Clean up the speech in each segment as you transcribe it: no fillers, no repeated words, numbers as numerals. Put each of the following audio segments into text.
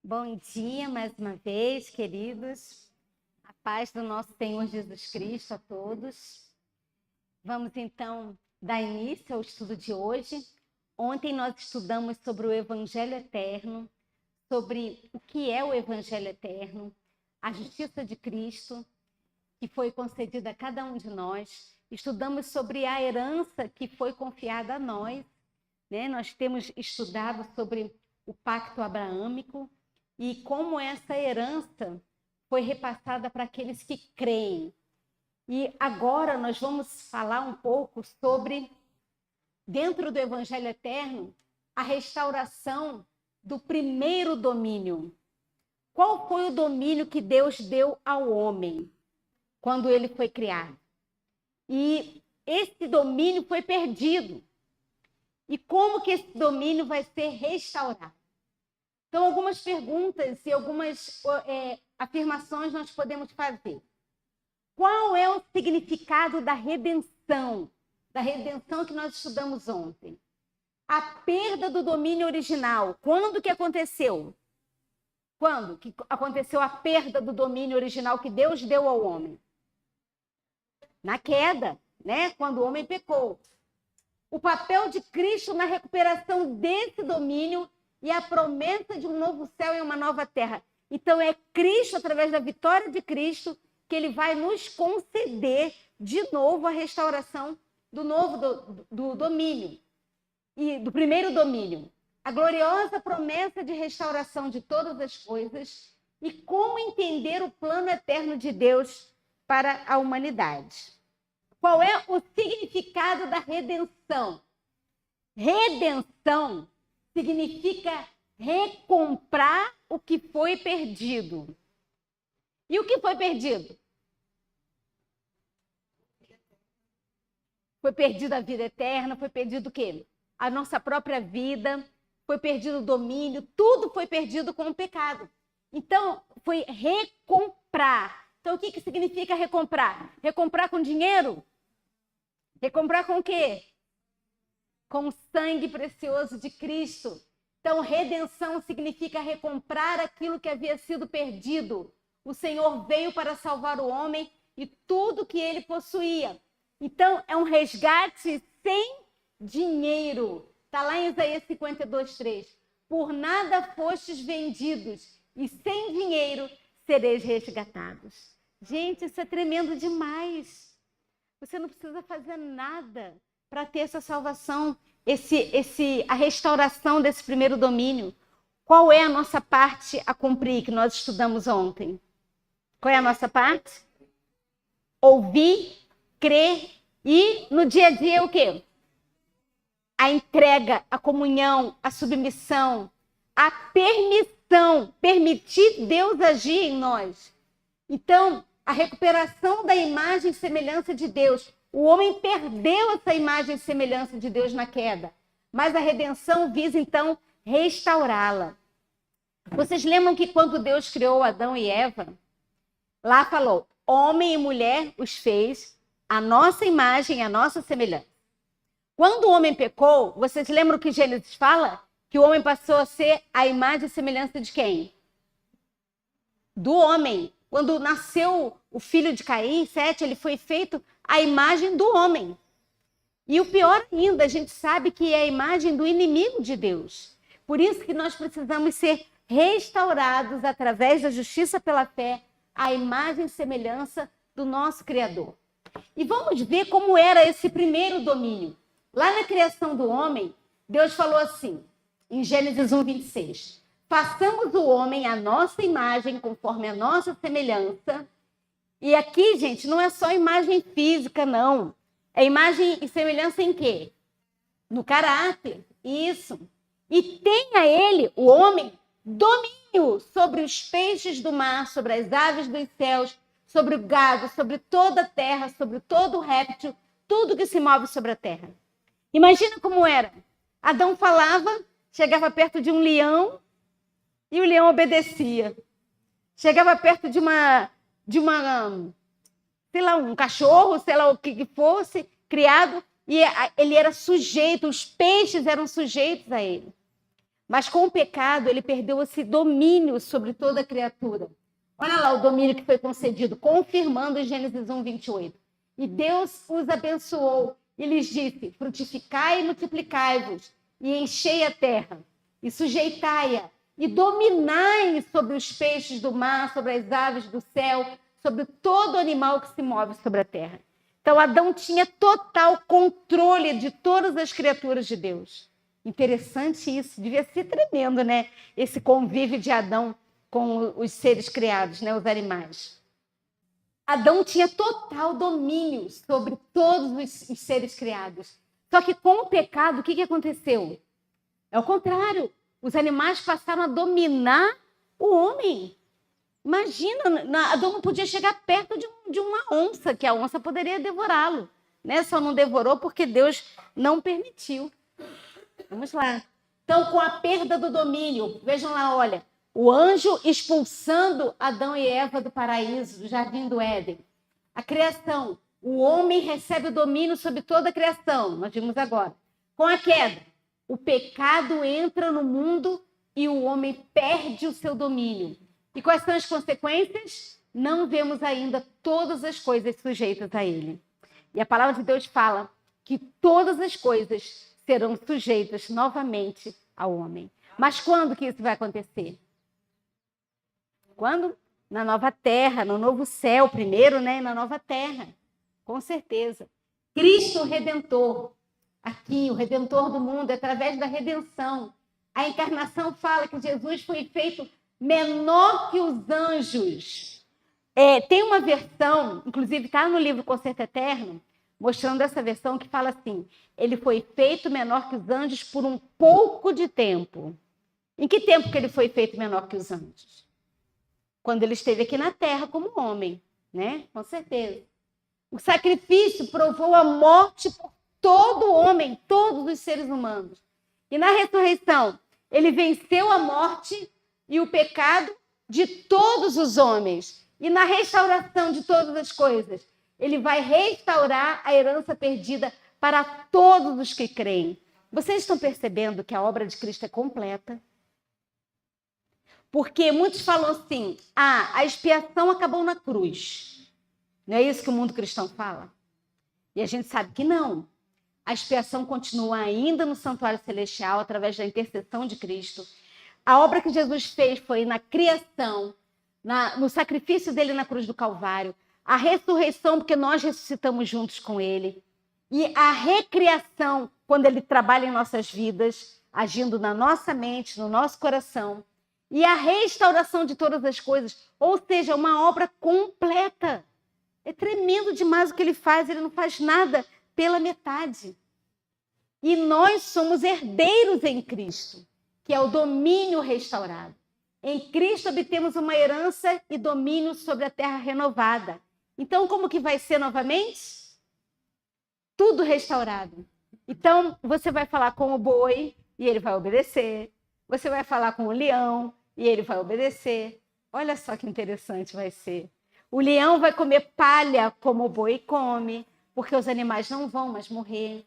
Bom dia mais uma vez, queridos. A paz do nosso Senhor Jesus Cristo a todos. Vamos então dar início ao estudo de hoje. Ontem nós estudamos sobre o Evangelho Eterno, sobre o que é o Evangelho Eterno, a justiça de Cristo, que foi concedida a cada um de nós. Estudamos sobre a herança que foi confiada a nós, né? Nós temos estudado sobre o pacto abraâmico e como essa herança foi repassada para aqueles que creem. E agora nós vamos falar um pouco sobre, dentro do Evangelho Eterno, a restauração do primeiro domínio. Qual foi o domínio que Deus deu ao homem quando ele foi criado? E esse domínio foi perdido. E como que esse domínio vai ser restaurado? Então, algumas perguntas e algumas afirmações nós podemos fazer. Qual é o significado da redenção? Da redenção que nós estudamos ontem. A perda do domínio original. Quando que aconteceu? Quando que aconteceu a perda do domínio original que Deus deu ao homem? Na queda, né? Quando o homem pecou. O papel de Cristo na recuperação desse domínio e a promessa de um novo céu e uma nova terra. Então é Cristo, através da vitória de Cristo, que ele vai nos conceder de novo a restauração do domínio, e do primeiro domínio. A gloriosa promessa de restauração de todas as coisas e como entender o plano eterno de Deus para a humanidade. Qual é o significado da redenção? Redenção significa recomprar o que foi perdido. E o que foi perdido? Foi perdida a vida eterna, foi perdido o quê? A nossa própria vida, foi perdido o domínio, tudo foi perdido com o pecado. Então, foi recomprar. Então, o que significa recomprar? Recomprar com dinheiro? Recomprar com o quê? Com o sangue precioso de Cristo. Então, redenção significa recomprar aquilo que havia sido perdido. O Senhor veio para salvar o homem e tudo que ele possuía. Então, é um resgate sem dinheiro. Está lá em Isaías 52:3. Por nada fostes vendidos e sem dinheiro sereis resgatados. Gente, isso é tremendo demais. Você não precisa fazer nada para ter essa salvação, a restauração desse primeiro domínio. Qual é a nossa parte a cumprir que nós estudamos ontem? Qual é a nossa parte? Ouvir, crer e no dia a dia o quê? A entrega, a comunhão, a submissão, a permissão, permitir Deus agir em nós. Então, a recuperação da imagem e semelhança de Deus. O homem perdeu essa imagem e semelhança de Deus na queda, mas a redenção visa, então, restaurá-la. Vocês lembram que quando Deus criou Adão e Eva, lá falou, homem e mulher os fez, a nossa imagem e a nossa semelhança. Quando o homem pecou, vocês lembram que Gênesis fala? Que o homem passou a ser a imagem e semelhança de quem? Do homem. Quando nasceu o filho de Caim, Sete, ele foi feito a imagem do homem. E o pior ainda, a gente sabe que é a imagem do inimigo de Deus. Por isso que nós precisamos ser restaurados através da justiça pela fé, a imagem e semelhança do nosso Criador. E vamos ver como era esse primeiro domínio. Lá na criação do homem, Deus falou assim, em Gênesis 1:26. Façamos o homem à nossa imagem, conforme a nossa semelhança. E aqui, gente, não é só imagem física, não. É imagem e semelhança em quê? No caráter. Isso. E tenha ele, o homem, domínio sobre os peixes do mar, sobre as aves dos céus, sobre o gado, sobre toda a terra, sobre todo o réptil, tudo que se move sobre a terra. Imagina como era. Adão falava, chegava perto de um leão, e o leão obedecia. Chegava perto de sei lá, um cachorro, sei lá o que fosse, criado, e ele era sujeito, os peixes eram sujeitos a ele. Mas com o pecado, ele perdeu esse domínio sobre toda a criatura. Olha lá o domínio que foi concedido, confirmando em Gênesis 1, 28. E Deus os abençoou e lhes disse: frutificai e multiplicai-vos, e enchei a terra, e sujeitai-a, e dominai sobre os peixes do mar, sobre as aves do céu, sobre todo animal que se move sobre a terra. Então, Adão tinha total controle de todas as criaturas de Deus. Interessante isso, devia ser tremendo, né? Esse convívio de Adão com os seres criados, né? Os animais. Adão tinha total domínio sobre todos os seres criados. Só que com o pecado, o que aconteceu? É o contrário. Os animais passaram a dominar o homem. Imagina, Adão não podia chegar perto de uma onça, que a onça poderia devorá-lo. Né? Só não devorou porque Deus não permitiu. Vamos lá. Então, com a perda do domínio, vejam lá, olha, o anjo expulsando Adão e Eva do paraíso, do jardim do Éden. A criação, o homem recebe o domínio sobre toda a criação, nós vimos agora. Com a queda, o pecado entra no mundo e o homem perde o seu domínio. E quais são as consequências? Não vemos ainda todas as coisas sujeitas a ele. E a palavra de Deus fala que todas as coisas serão sujeitas novamente ao homem. Mas quando que isso vai acontecer? Quando? Na nova terra, no novo céu primeiro, né? Na nova terra, com certeza. Cristo Redentor, aqui, o Redentor do mundo, através da redenção. A encarnação fala que Jesus foi feito menor que os anjos. Tem uma versão, inclusive está no livro Concerto Eterno, mostrando essa versão que fala assim: ele foi feito menor que os anjos por um pouco de tempo. Em que tempo que ele foi feito menor que os anjos? Quando ele esteve aqui na Terra como homem, né? Com certeza. O sacrifício provou a morte por todo homem, todos os seres humanos. E na ressurreição, ele venceu a morte e o pecado de todos os homens. E na restauração de todas as coisas, ele vai restaurar a herança perdida para todos os que creem. Vocês estão percebendo que a obra de Cristo é completa? Porque muitos falam assim: a expiação acabou na cruz. Não é isso que o mundo cristão fala? E a gente sabe que não. A expiação continua ainda no santuário celestial, através da intercessão de Cristo. A obra que Jesus fez foi na criação, no sacrifício dele na cruz do Calvário, a ressurreição, porque nós ressuscitamos juntos com ele, e a recriação, quando ele trabalha em nossas vidas, agindo na nossa mente, no nosso coração, e a restauração de todas as coisas, ou seja, uma obra completa. É tremendo demais o que ele faz, ele não faz nada pela metade. E nós somos herdeiros em Cristo, que é o domínio restaurado. Em Cristo obtemos uma herança e domínio sobre a terra renovada. Então, como que vai ser novamente? Tudo restaurado. Então, você vai falar com o boi e ele vai obedecer. Você vai falar com o leão e ele vai obedecer. Olha só que interessante vai ser. O leão vai comer palha como o boi come, porque os animais não vão mais morrer.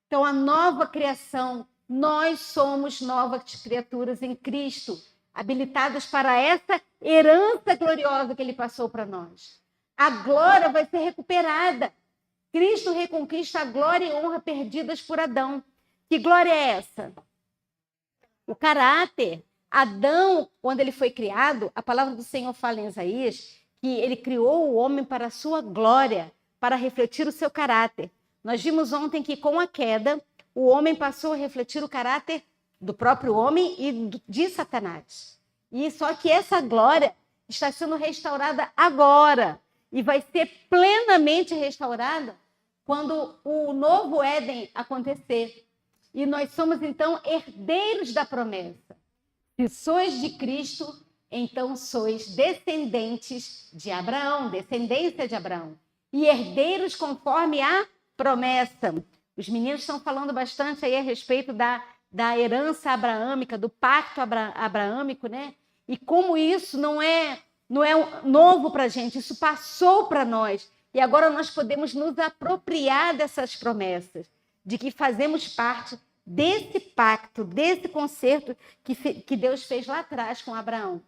Então, a nova criação, nós somos novas criaturas em Cristo, habilitadas para essa herança gloriosa que ele passou para nós. A glória vai ser recuperada. Cristo reconquista a glória e honra perdidas por Adão. Que glória é essa? O caráter. Adão, quando ele foi criado, a palavra do Senhor fala em Isaías que ele criou o homem para a sua glória, para refletir o seu caráter. Nós vimos ontem que com a queda, o homem passou a refletir o caráter do próprio homem e de Satanás. E só que essa glória está sendo restaurada agora e vai ser plenamente restaurada quando o novo Éden acontecer. E nós somos, então, herdeiros da promessa. Se sois de Cristo, então sois descendentes de Abraão, descendência de Abraão, e herdeiros conforme a promessa. Os meninos estão falando bastante aí a respeito da herança abraâmica, do pacto abraâmico, né? E como isso não é novo para a gente, isso passou para nós. E agora nós podemos nos apropriar dessas promessas, de que fazemos parte desse pacto, desse concerto que Deus fez lá atrás com Abraão.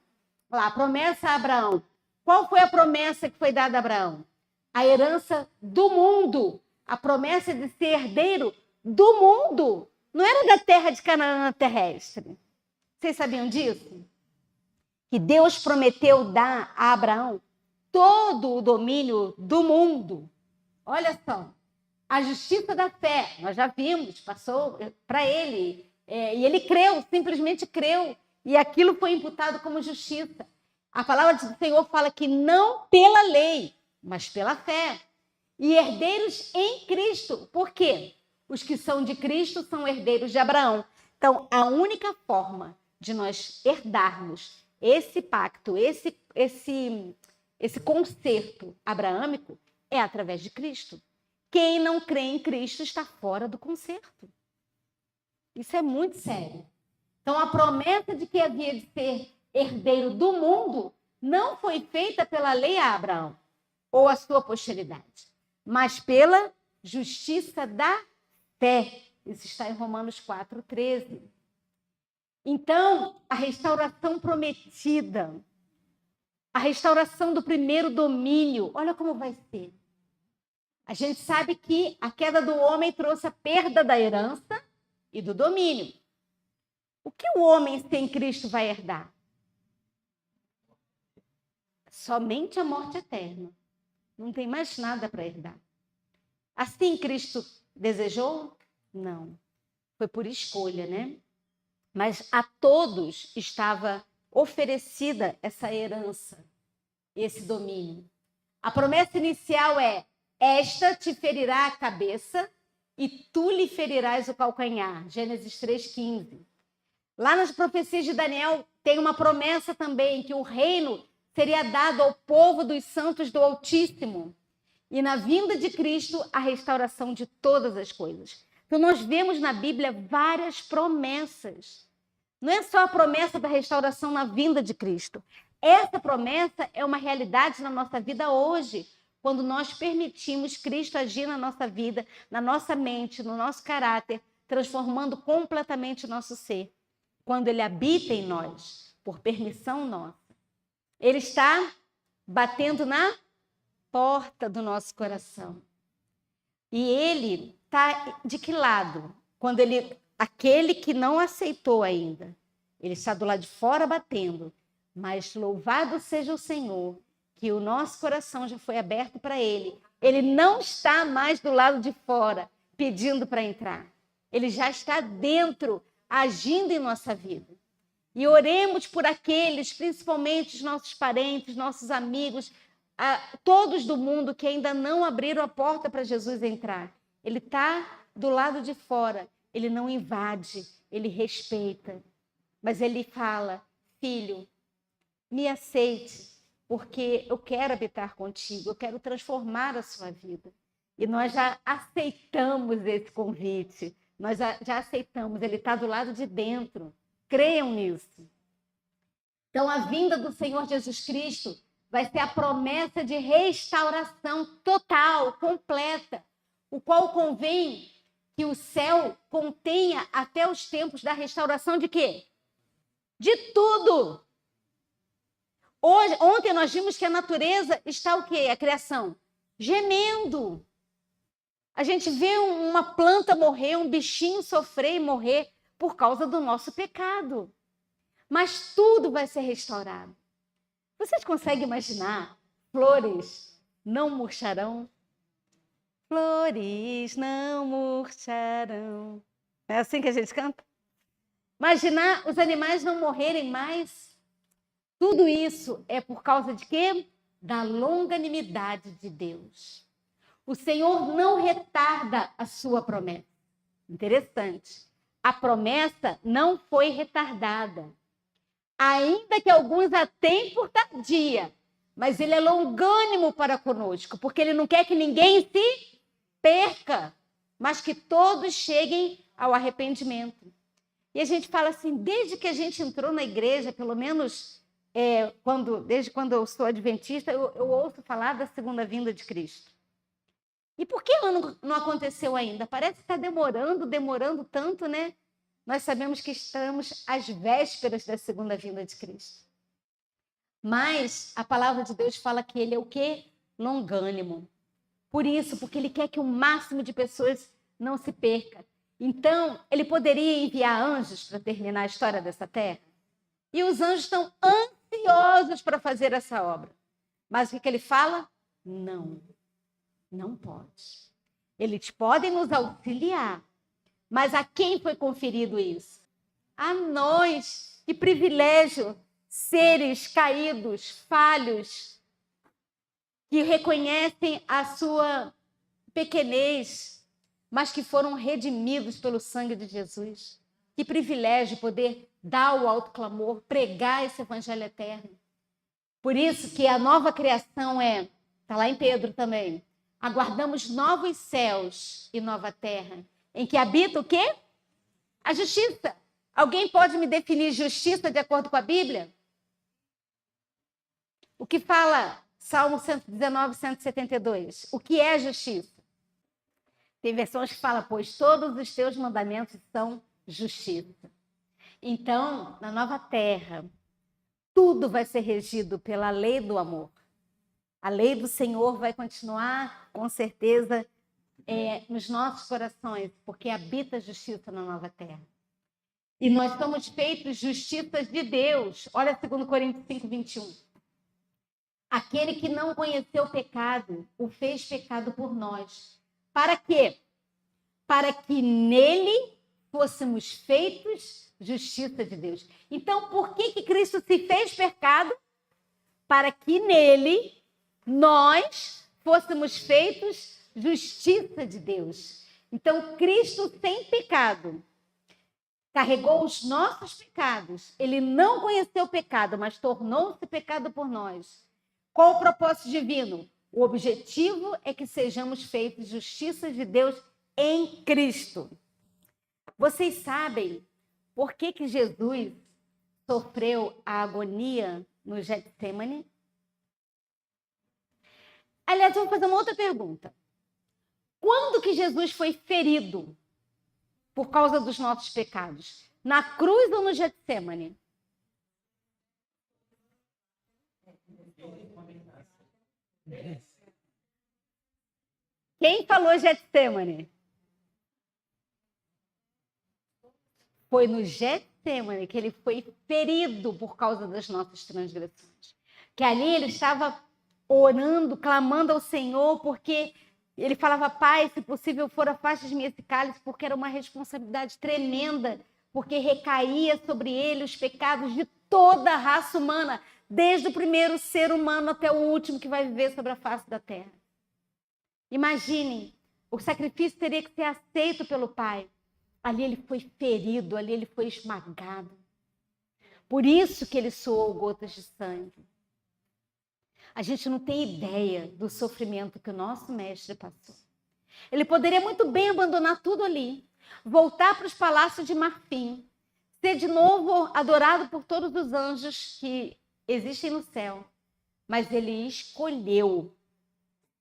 Lá, a promessa a Abraão. Qual foi a promessa que foi dada a Abraão? A herança do mundo. A promessa de ser herdeiro do mundo. Não era da terra de Canaã terrestre. Vocês sabiam disso? Que Deus prometeu dar a Abraão todo o domínio do mundo. Olha só, a justiça da fé, nós já vimos, passou para ele. E ele creu, simplesmente creu. E aquilo foi imputado como justiça. A palavra do Senhor fala que não pela lei, mas pela fé. E herdeiros em Cristo. Por quê? Os que são de Cristo são herdeiros de Abraão. Então, a única forma de nós herdarmos esse pacto, esse concerto abraâmico é através de Cristo. Quem não crê em Cristo está fora do concerto. Isso é muito sério. Então, a promessa de que havia de ser herdeiro do mundo não foi feita pela lei a Abraão ou a sua posteridade, mas pela justiça da fé. Isso está em Romanos 4:13. Então, a restauração prometida, a restauração do primeiro domínio, olha como vai ser. A gente sabe que a queda do homem trouxe a perda da herança e do domínio. O que o homem sem Cristo vai herdar? Somente a morte eterna. Não tem mais nada para herdar. Assim Cristo desejou? Não. Foi por escolha, né? Mas a todos estava oferecida essa herança, esse domínio. A promessa inicial é: esta te ferirá a cabeça e tu lhe ferirás o calcanhar. Gênesis 3:15. Lá nas profecias de Daniel tem uma promessa também que o reino seria dado ao povo dos santos do Altíssimo. E na vinda de Cristo, a restauração de todas as coisas. Então, nós vemos na Bíblia várias promessas. Não é só a promessa da restauração na vinda de Cristo. Essa promessa é uma realidade na nossa vida hoje, quando nós permitimos Cristo agir na nossa vida, na nossa mente, no nosso caráter, transformando completamente o nosso ser. Quando Ele habita em nós, por permissão nossa. Ele está batendo na porta do nosso coração. E Ele está de que lado? Quando aquele que não aceitou ainda, Ele está do lado de fora batendo. Mas louvado seja o Senhor, que o nosso coração já foi aberto para Ele. Ele não está mais do lado de fora, pedindo para entrar. Ele já está dentro, agindo em nossa vida. E oremos por aqueles, principalmente os nossos parentes, nossos amigos, todos do mundo que ainda não abriram a porta para Jesus entrar. Ele está do lado de fora, ele não invade, ele respeita. Mas ele fala: filho, me aceite, porque eu quero habitar contigo, eu quero transformar a sua vida. E nós já aceitamos esse convite, nós já aceitamos, ele está do lado de dentro. Creiam nisso. Então, a vinda do Senhor Jesus Cristo vai ser a promessa de restauração total, completa, o qual convém que o céu contenha até os tempos da restauração de quê? De tudo. Ontem nós vimos que a natureza está o quê? A criação gemendo. A gente vê uma planta morrer, um bichinho sofrer e morrer por causa do nosso pecado. Mas tudo vai ser restaurado. Vocês conseguem imaginar? Flores não murcharão. Flores não murcharão. É assim que a gente canta? Imaginar os animais não morrerem mais. Tudo isso é por causa de quê? Da longanimidade de Deus. O Senhor não retarda a sua promessa. Interessante. A promessa não foi retardada. Ainda que alguns a tenham por tardia, mas Ele é longânimo para conosco, porque Ele não quer que ninguém se perca, mas que todos cheguem ao arrependimento. E a gente fala assim, desde que a gente entrou na igreja, pelo menos desde quando eu sou adventista, eu ouço falar da segunda vinda de Cristo. E por que não aconteceu ainda? Parece que está demorando tanto, né? Nós sabemos que estamos às vésperas da segunda vinda de Cristo. Mas a palavra de Deus fala que ele é o quê? Longânimo. Por isso, porque ele quer que o máximo de pessoas não se perca. Então, ele poderia enviar anjos para terminar a história dessa terra? E os anjos estão ansiosos para fazer essa obra. Mas o que ele fala? Não, não pode. Eles podem nos auxiliar. Mas a quem foi conferido isso? A nós. Que privilégio! Seres caídos, falhos, que reconhecem a sua pequenez, mas que foram redimidos pelo sangue de Jesus. Que privilégio poder dar o alto clamor, pregar esse evangelho eterno. Por isso que a nova criação está lá em Pedro também. Aguardamos novos céus e nova terra, em que habita o quê? A justiça. Alguém pode me definir justiça de acordo com a Bíblia? O que fala Salmo 119, 172? O que é justiça? Tem versões que falam, pois todos os teus mandamentos são justiça. Então, na nova terra, tudo vai ser regido pela lei do amor. A lei do Senhor vai continuar, com certeza, nos nossos corações, porque habita a justiça na nova terra. E nós somos feitos justiças de Deus. Olha 2 Coríntios 5, 21. Aquele que não conheceu o pecado, o fez pecado por nós. Para quê? Para que nele fôssemos feitos justiça de Deus. Então, por que Cristo se fez pecado? Para que nele nós fôssemos feitos justiça de Deus. Então, Cristo sem pecado carregou os nossos pecados. Ele não conheceu o pecado, mas tornou-se pecado por nós. Qual o propósito divino? O objetivo é que sejamos feitos justiça de Deus em Cristo. Vocês sabem por que Jesus sofreu a agonia no Getsemane? Aliás, vamos fazer uma outra pergunta. Quando que Jesus foi ferido por causa dos nossos pecados? Na cruz ou no Getsemane? Quem falou Getsemane? Foi no Getsemane que ele foi ferido por causa das nossas transgressões. Que ali ele estava orando, clamando ao Senhor, porque ele falava, Pai, se possível for, afaste-me esse cálice, porque era uma responsabilidade tremenda, porque recaía sobre ele os pecados de toda a raça humana, desde o primeiro ser humano até o último que vai viver sobre a face da terra. Imaginem, o sacrifício teria que ser aceito pelo Pai. Ali ele foi ferido, ali ele foi esmagado. Por isso que ele suou gotas de sangue. A gente não tem ideia do sofrimento que o nosso mestre passou. Ele poderia muito bem abandonar tudo ali, voltar para os palácios de marfim, ser de novo adorado por todos os anjos que existem no céu. Mas ele escolheu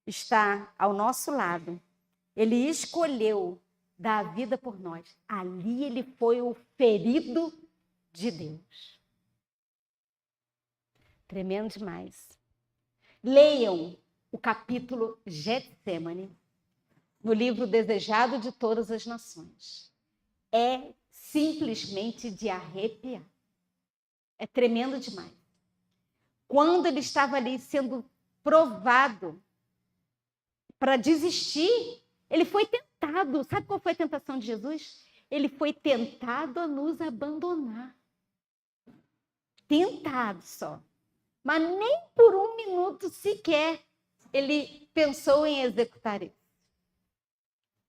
estar ao nosso lado. Ele escolheu dar a vida por nós. Ali ele foi o ferido de Deus. Tremendo demais. Leiam o capítulo Getsemane no livro Desejado de Todas as Nações. É simplesmente de arrepiar. É tremendo demais. Quando ele estava ali sendo provado para desistir, ele foi tentado. Sabe qual foi a tentação de Jesus? Ele foi tentado a nos abandonar. Tentado só. Mas nem por um minuto sequer ele pensou em executar isso.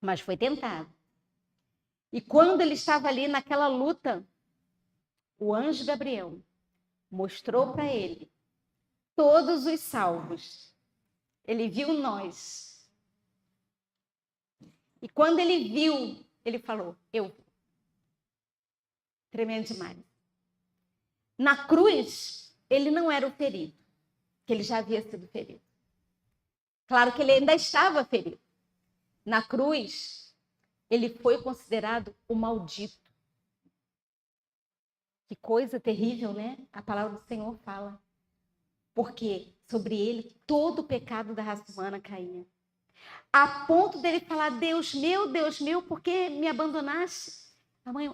Mas foi tentado. E quando ele estava ali naquela luta, o anjo Gabriel mostrou para ele todos os salvos. Ele viu nós. E quando ele viu, ele falou, eu. Tremendo demais. Na cruz, ele não era o ferido, que ele já havia sido ferido. Claro que ele ainda estava ferido. Na cruz, ele foi considerado o maldito. Que coisa terrível, né? A palavra do Senhor fala. Porque sobre ele todo o pecado da raça humana caía. A ponto dele falar, Deus meu, por que me abandonaste?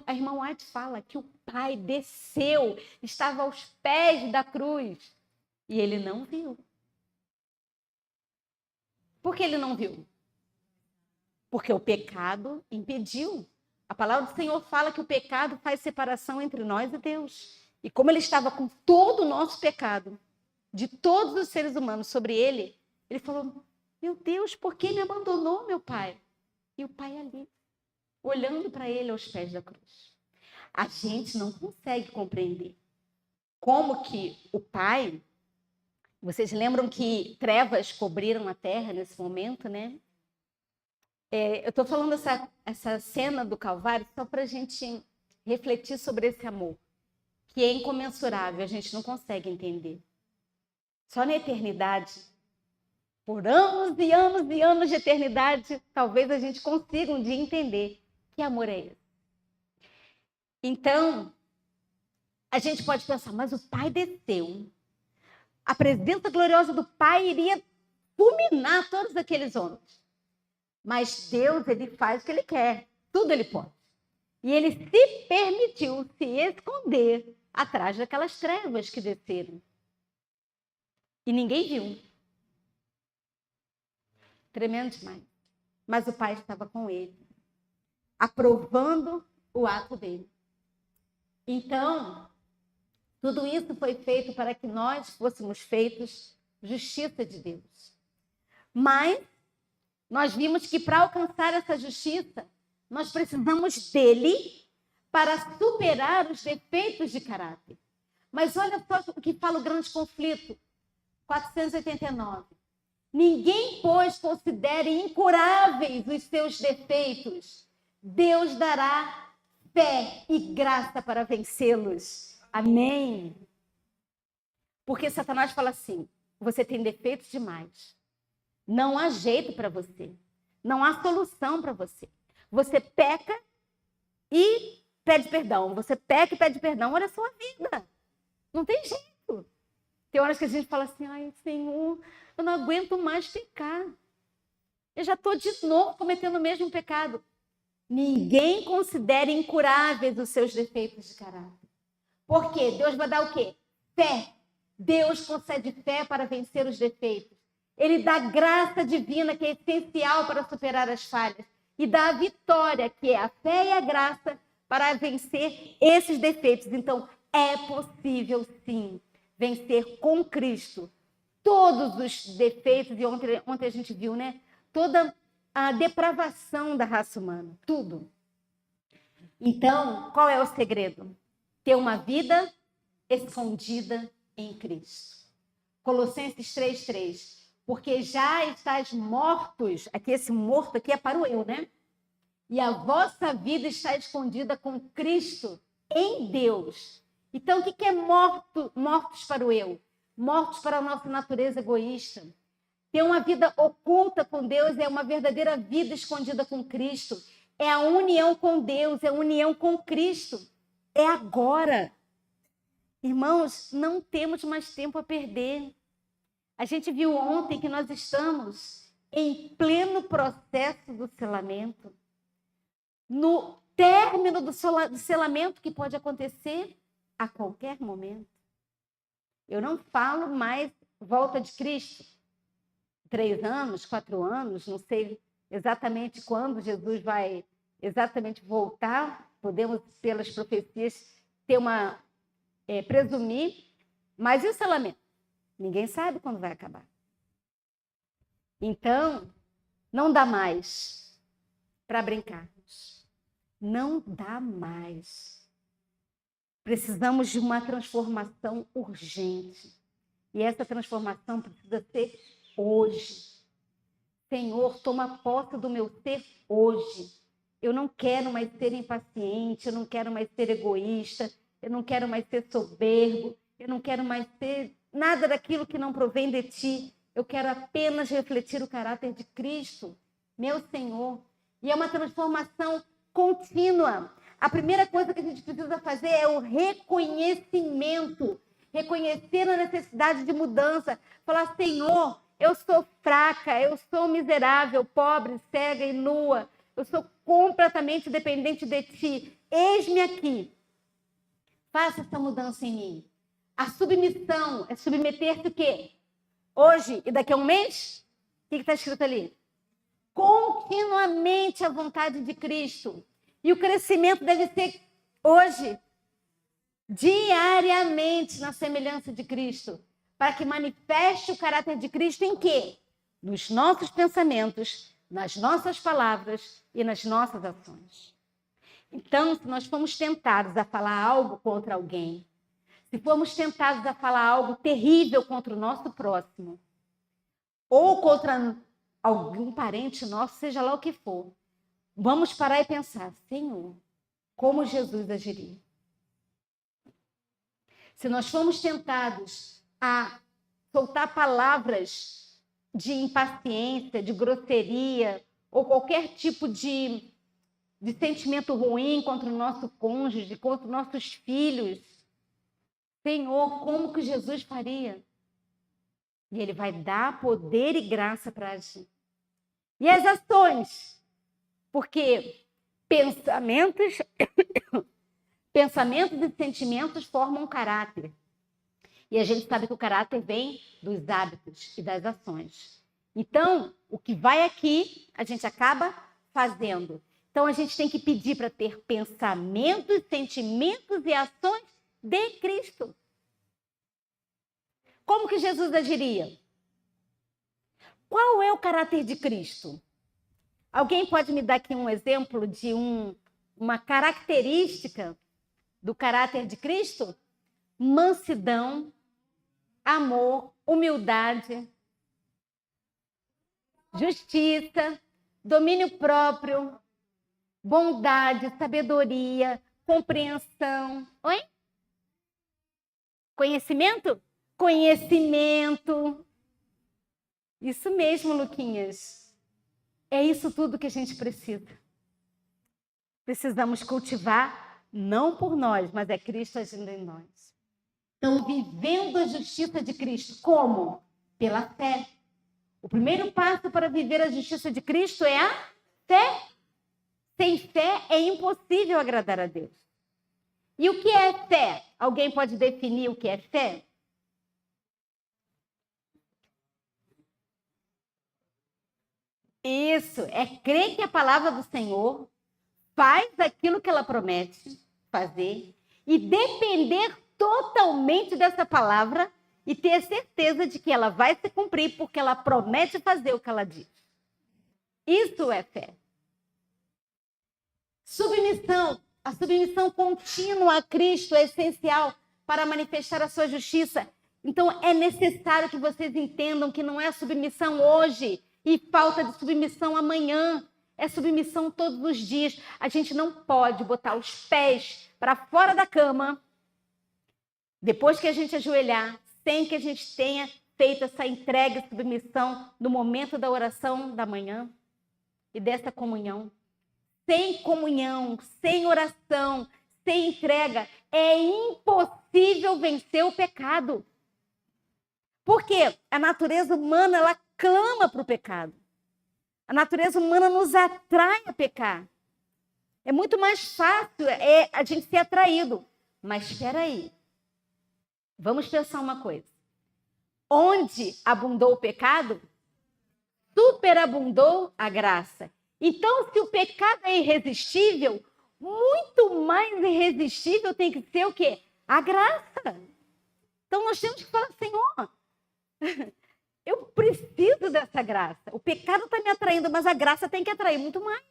A irmã White fala que o Pai desceu, estava aos pés da cruz. E ele não viu. Por que ele não viu? Porque o pecado impediu. A palavra do Senhor fala que o pecado faz separação entre nós e Deus. E como ele estava com todo o nosso pecado, de todos os seres humanos sobre ele, ele falou, meu Deus, por que me abandonou, meu Pai? E o Pai ali, olhando para ele aos pés da cruz. A gente não consegue compreender como que o Pai... Vocês lembram que trevas cobriram a terra nesse momento, né? Eu estou falando essa cena do Calvário só para a gente refletir sobre esse amor, que é incomensurável, a gente não consegue entender. Só na eternidade, por anos e anos e anos de eternidade, talvez a gente consiga um dia entender que amor é esse. Então, a gente pode pensar, mas o Pai desceu. A presença gloriosa do Pai iria fulminar todos aqueles homens. Mas Deus, ele faz o que ele quer. Tudo ele pode. E ele se permitiu se esconder atrás daquelas trevas que desceram. E ninguém viu. Tremendo demais. Mas o Pai estava com ele, aprovando o ato dele. Então, tudo isso foi feito para que nós fôssemos feitos justiça de Deus. Mas nós vimos que para alcançar essa justiça, nós precisamos dele para superar os defeitos de caráter. Mas olha só o que fala o grande conflito, 489. Ninguém, pois, considere incuráveis os seus defeitos. Deus dará fé e graça para vencê-los. Amém. Porque Satanás fala assim, você tem defeitos demais. Não há jeito para você. Não há solução para você. Você peca e pede perdão. Você peca e pede perdão. Olha a sua vida. Não tem jeito. Tem horas que a gente fala assim, ai, Senhor, eu não aguento mais pecar. Eu já estou de novo cometendo o mesmo pecado. Ninguém considere incuráveis os seus defeitos de caráter. Por quê? Deus vai dar o quê? Fé. Deus concede fé para vencer os defeitos. Ele dá graça divina, que é essencial para superar as falhas. E dá a vitória, que é a fé e a graça, para vencer esses defeitos. Então, é possível, sim, vencer com Cristo todos os defeitos. E ontem a gente viu, né? Toda a depravação da raça humana. Tudo. Então, qual é o segredo? Ter uma vida escondida em Cristo. Colossenses 3:3. Porque já estáis mortos, aqui esse morto aqui é para o eu, né? E a vossa vida está escondida com Cristo em Deus. Então, o que é mortos para o eu? Mortos para a nossa natureza egoísta. Ter uma vida oculta com Deus é uma verdadeira vida escondida com Cristo. É a união com Deus, é a união com Cristo. É agora. Irmãos, não temos mais tempo a perder. A gente viu ontem que nós estamos em pleno processo do selamento. No término do selamento, que pode acontecer a qualquer momento. Eu não falo mais volta de Cristo. 3 anos, 4 anos, não sei exatamente quando Jesus vai exatamente voltar. Podemos, pelas profecias, ter presumir. Mas e o selamento? Ninguém sabe quando vai acabar. Então, não dá mais para brincarmos. Não dá mais. Precisamos de uma transformação urgente. E essa transformação precisa ser hoje. Senhor, toma posse do meu ser hoje. Eu não quero mais ser impaciente, eu não quero mais ser egoísta, eu não quero mais ser soberbo, eu não quero mais ser nada daquilo que não provém de ti. Eu quero apenas refletir o caráter de Cristo. meu Senhor. E é uma transformação contínua. A primeira coisa que a gente precisa fazer é o reconhecimento. Reconhecer a necessidade de mudança. Falar, Senhor, eu sou fraca, eu sou miserável, pobre, cega e nua. Eu sou completamente dependente de Ti. Eis-me aqui. Faça essa mudança em mim. A submissão é submeter-se o quê? Hoje e daqui a um mês? O que está escrito ali? Continuamente à vontade de Cristo. E o crescimento deve ser hoje, diariamente, na semelhança de Cristo. Para que manifeste o caráter de Cristo em quê? Nos nossos pensamentos, nas nossas palavras e nas nossas ações. Então, se nós formos tentados a falar algo contra alguém, se formos tentados a falar algo terrível contra o nosso próximo, ou contra algum parente nosso, seja lá o que for, vamos parar e pensar, Senhor, como Jesus agiria? Se nós formos tentados a soltar palavras de impaciência, de grosseria, ou qualquer tipo de sentimento ruim contra o nosso cônjuge, contra os nossos filhos, Senhor, como que Jesus faria? E Ele vai dar poder e graça para agir. E as ações? Porque pensamentos e sentimentos formam caráter. E a gente sabe que o caráter vem dos hábitos e das ações. Então, o que vai aqui, a gente acaba fazendo. Então, a gente tem que pedir para ter pensamentos, sentimentos e ações de Cristo. Como que Jesus agiria? Qual é o caráter de Cristo? Alguém pode me dar aqui um exemplo de uma característica do caráter de Cristo? Mansidão, amor, humildade, justiça, domínio próprio, bondade, sabedoria, compreensão. Oi? Conhecimento? Conhecimento. Isso mesmo, Luquinhas. É isso tudo que a gente precisa. Precisamos cultivar, não por nós, mas é Cristo agindo em nós. Então, vivendo a justiça de Cristo. Como? Pela fé. O primeiro passo para viver a justiça de Cristo é a fé. Sem fé é impossível agradar a Deus. E o que é fé? Alguém pode definir o que é fé? Isso, é crer que a palavra do Senhor faz aquilo que ela promete fazer e depender totalmente dessa palavra e ter certeza de que ela vai se cumprir porque ela promete fazer o que ela diz. Isso é fé. Submissão. A submissão contínua a Cristo é essencial para manifestar a sua justiça. Então, é necessário que vocês entendam que não é submissão hoje e falta de submissão amanhã. É submissão todos os dias. A gente não pode botar os pés para fora da cama depois que a gente ajoelhar, sem que a gente tenha feito essa entrega e submissão no momento da oração da manhã e dessa comunhão. Sem comunhão, sem oração, sem entrega, é impossível vencer o pecado. Porque a natureza humana, ela clama para o pecado. A natureza humana nos atrai a pecar. É muito mais fácil a gente ser atraído. Mas espera aí. Vamos pensar uma coisa. Onde abundou o pecado, superabundou a graça. Então, se o pecado é irresistível, muito mais irresistível tem que ser o quê? A graça. Então, nós temos que falar, Senhor, eu preciso dessa graça. O pecado está me atraindo, mas a graça tem que atrair muito mais.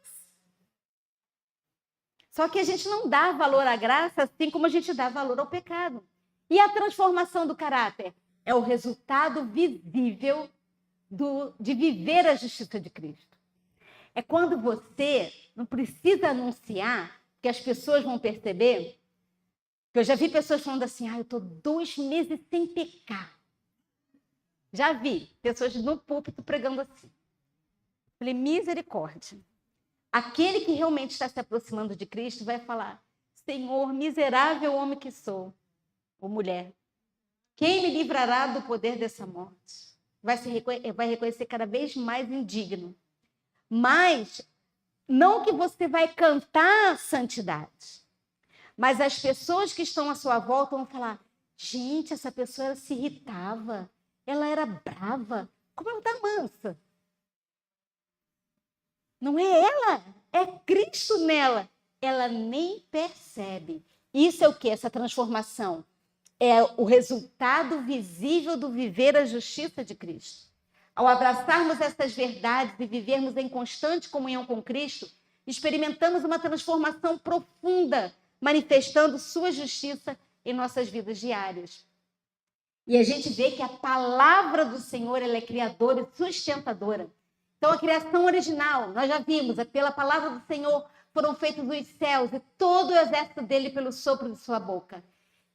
Só que a gente não dá valor à graça assim como a gente dá valor ao pecado. E a transformação do caráter é o resultado visível de viver a justiça de Cristo. É quando você não precisa anunciar, que as pessoas vão perceber. Eu já vi pessoas falando assim, eu estou 2 meses sem pecar. Já vi pessoas no púlpito pregando assim. Falei, misericórdia. Aquele que realmente está se aproximando de Cristo vai falar, Senhor, miserável homem que sou, ou mulher, quem me livrará do poder dessa morte? Vai reconhecer cada vez mais indigno. Mas não que você vai cantar santidade, mas as pessoas que estão à sua volta vão falar, gente, essa pessoa se irritava, ela era brava, como ela está mansa? Não é ela, é Cristo nela. Ela nem percebe. Isso é o que? Essa transformação. É o resultado visível do viver a justiça de Cristo. Ao abraçarmos essas verdades e vivermos em constante comunhão com Cristo, experimentamos uma transformação profunda, manifestando sua justiça em nossas vidas diárias. E a gente vê que a palavra do Senhor ela é criadora e sustentadora. Então, a criação original, nós já vimos, pela palavra do Senhor foram feitos os céus e todo o exército dele pelo sopro de sua boca.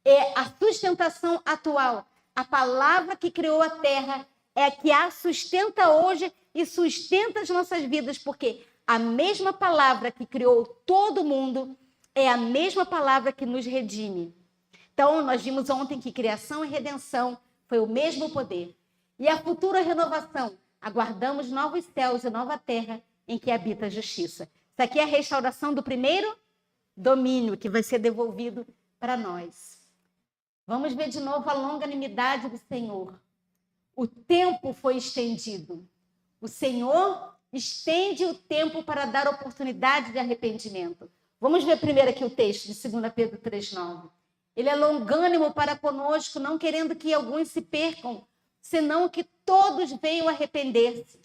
É a sustentação atual, a palavra que criou a terra, é a que a sustenta hoje e sustenta as nossas vidas, porque a mesma palavra que criou todo mundo é a mesma palavra que nos redime. Então, nós vimos ontem que criação e redenção foi o mesmo poder. E a futura renovação, aguardamos novos céus e nova terra em que habita a justiça. Isso aqui é a restauração do primeiro domínio que vai ser devolvido para nós. Vamos ver de novo a longanimidade do Senhor. O tempo foi estendido. O Senhor estende o tempo para dar oportunidade de arrependimento. Vamos ver primeiro aqui o texto de 2 Pedro 3,9. Ele é longânimo para conosco, não querendo que alguns se percam, senão que todos venham arrepender-se.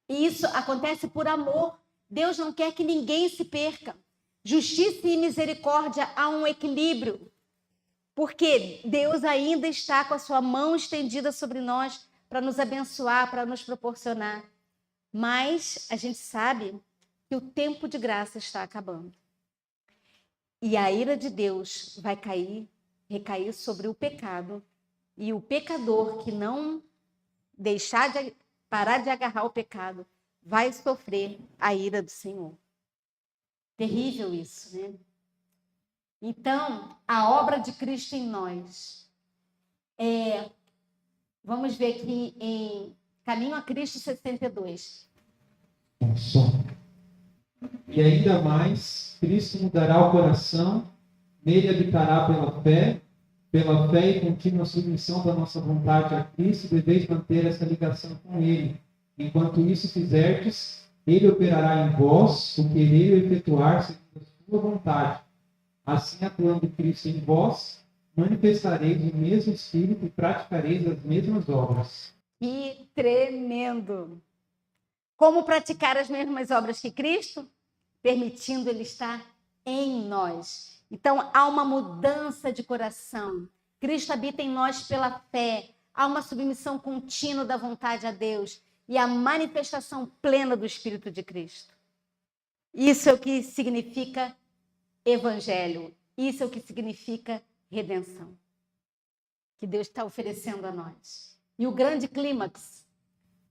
E isso acontece por amor. Deus não quer que ninguém se perca. Justiça e misericórdia há um equilíbrio. Porque Deus ainda está com a sua mão estendida sobre nós para nos abençoar, para nos proporcionar. Mas a gente sabe que o tempo de graça está acabando. E a ira de Deus vai recair sobre o pecado. E o pecador que não parar de agarrar o pecado, vai sofrer a ira do Senhor. Terrível isso, né? Então, a obra de Cristo em nós vamos ver aqui em Caminho a Cristo 62. E ainda mais, Cristo mudará o coração, nele habitará pela fé e contínua submissão da nossa vontade a Cristo, deveis manter essa ligação com Ele. Enquanto isso fizerdes, Ele operará em vós o querer e efetuar segundo a sua vontade. Assim, atuando Cristo em vós, manifestareis o mesmo Espírito e praticareis as mesmas obras. Que tremendo! Como praticar as mesmas obras que Cristo? Permitindo Ele estar em nós. Então, há uma mudança de coração. Cristo habita em nós pela fé. Há uma submissão contínua da vontade a Deus e a manifestação plena do Espírito de Cristo. Isso é o que significa evangelho. Isso é o que significa redenção. Que Deus está oferecendo a nós. E o grande clímax,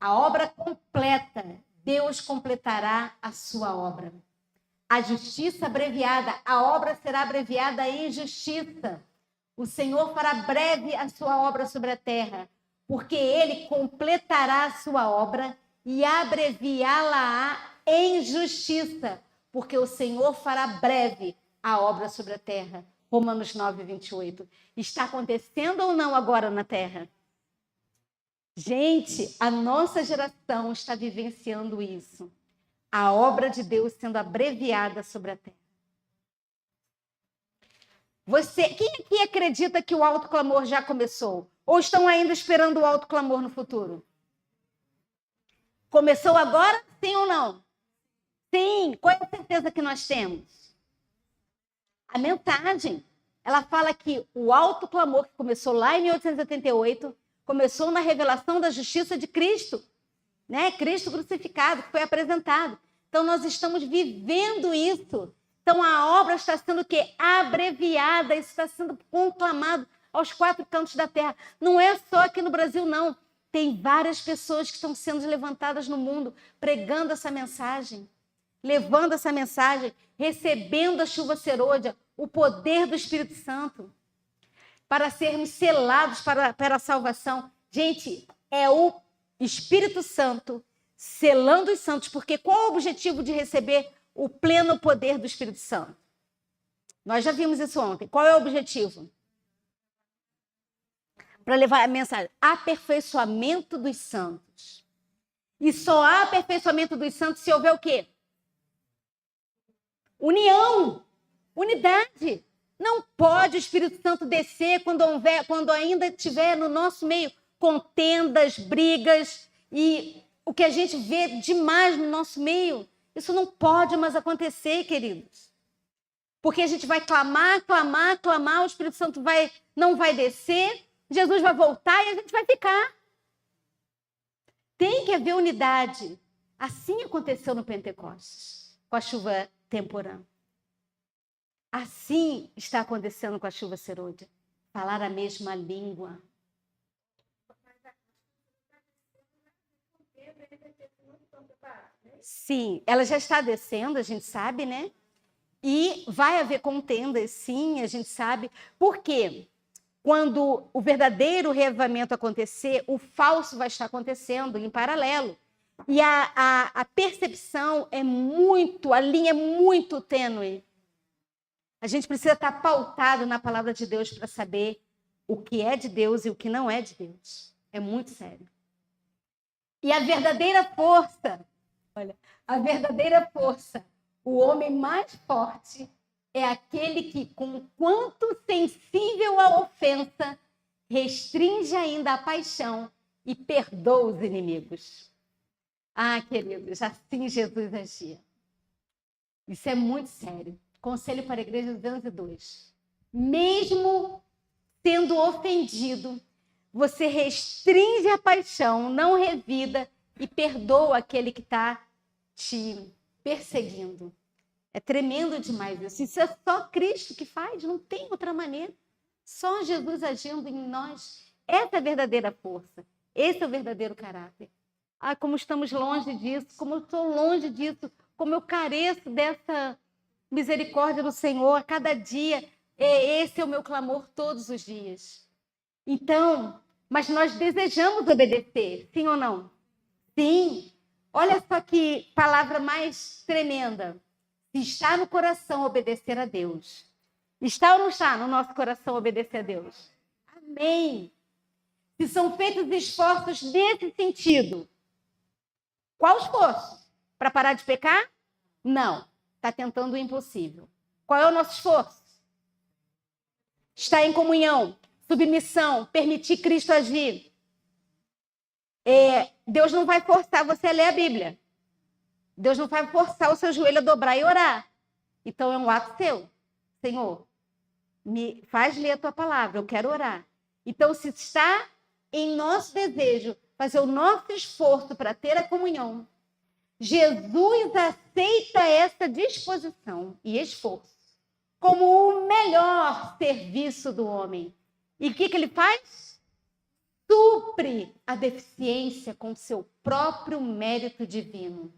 a obra completa, Deus completará a sua obra. A justiça abreviada, a obra será abreviada em justiça. O Senhor fará breve a sua obra sobre a terra, porque Ele completará a sua obra e abreviá-la em justiça, porque o Senhor fará breve a obra sobre a terra. Romanos 9, 28. Está acontecendo ou não agora na terra? Gente, a nossa geração está vivenciando isso. A obra de Deus sendo abreviada sobre a terra. Quem aqui acredita que o autoclamor já começou? Ou estão ainda esperando o autoclamor no futuro? Começou agora, sim ou não? Sim. Qual é a certeza que nós temos? A mensagem. Ela fala que o autoclamor que começou lá em 1888 começou na revelação da justiça de Cristo. Né? Cristo crucificado, que foi apresentado. Então, nós estamos vivendo isso. Então, a obra está sendo o quê? Abreviada, isso está sendo conclamado aos quatro cantos da terra. Não é só aqui no Brasil, não. Tem várias pessoas que estão sendo levantadas no mundo, pregando essa mensagem, levando essa mensagem, recebendo a chuva serôdia, o poder do Espírito Santo, para sermos selados para a salvação. Gente, é o Espírito Santo selando os santos, porque qual é o objetivo de receber o pleno poder do Espírito Santo? Nós já vimos isso ontem. Qual é o objetivo? Para levar a mensagem, aperfeiçoamento dos santos. E só há aperfeiçoamento dos santos se houver o quê? União, unidade. Não pode o Espírito Santo descer quando ainda estiver no nosso meio contendas, brigas e o que a gente vê demais no nosso meio. Isso não pode mais acontecer, queridos. Porque a gente vai clamar, o Espírito Santo não vai descer, Jesus vai voltar e a gente vai ficar. Tem que haver unidade. Assim aconteceu no Pentecostes, com a chuva temporã. Assim está acontecendo com a chuva serôdia. Falar a mesma língua. Sim, ela já está descendo, a gente sabe, né? E vai haver contendas, sim, a gente sabe. Por quê? Quando o verdadeiro reavivamento acontecer, o falso vai estar acontecendo em paralelo. E a percepção a linha é muito tênue. A gente precisa estar pautado na palavra de Deus para saber o que é de Deus e o que não é de Deus. É muito sério. E a verdadeira força, o homem mais forte é aquele que, conquanto sensível à ofensa, restringe ainda a paixão e perdoa os inimigos. Ah, queridos, assim Jesus agia. Isso é muito sério. Conselho para a Igreja 202. Mesmo sendo ofendido, você restringe a paixão, não revida e perdoa aquele que está te perseguindo. É tremendo demais isso. Isso é só Cristo que faz, não tem outra maneira. Só Jesus agindo em nós. Essa é a verdadeira força. Esse é o verdadeiro caráter. Ah, como estamos longe disso, como eu estou longe disso, como eu careço dessa misericórdia do Senhor a cada dia. Esse é o meu clamor todos os dias. Então, mas nós desejamos obedecer, sim ou não? Sim. Olha só que palavra mais tremenda. Se está no coração obedecer a Deus. Está ou não está no nosso coração obedecer a Deus? Amém. Se são feitos esforços nesse sentido. Qual esforço? Para parar de pecar? Não. Está tentando o impossível. Qual é o nosso esforço? Estar em comunhão, submissão, permitir Cristo agir. Deus não vai forçar você a ler a Bíblia. Deus não vai forçar o seu joelho a dobrar e orar. Então é um ato seu. Senhor, me faz ler a tua palavra, eu quero orar. Então, se está em nosso desejo fazer o nosso esforço para ter a comunhão, Jesus aceita essa disposição e esforço como o melhor serviço do homem. E o que ele faz? Supre a deficiência com seu próprio mérito divino.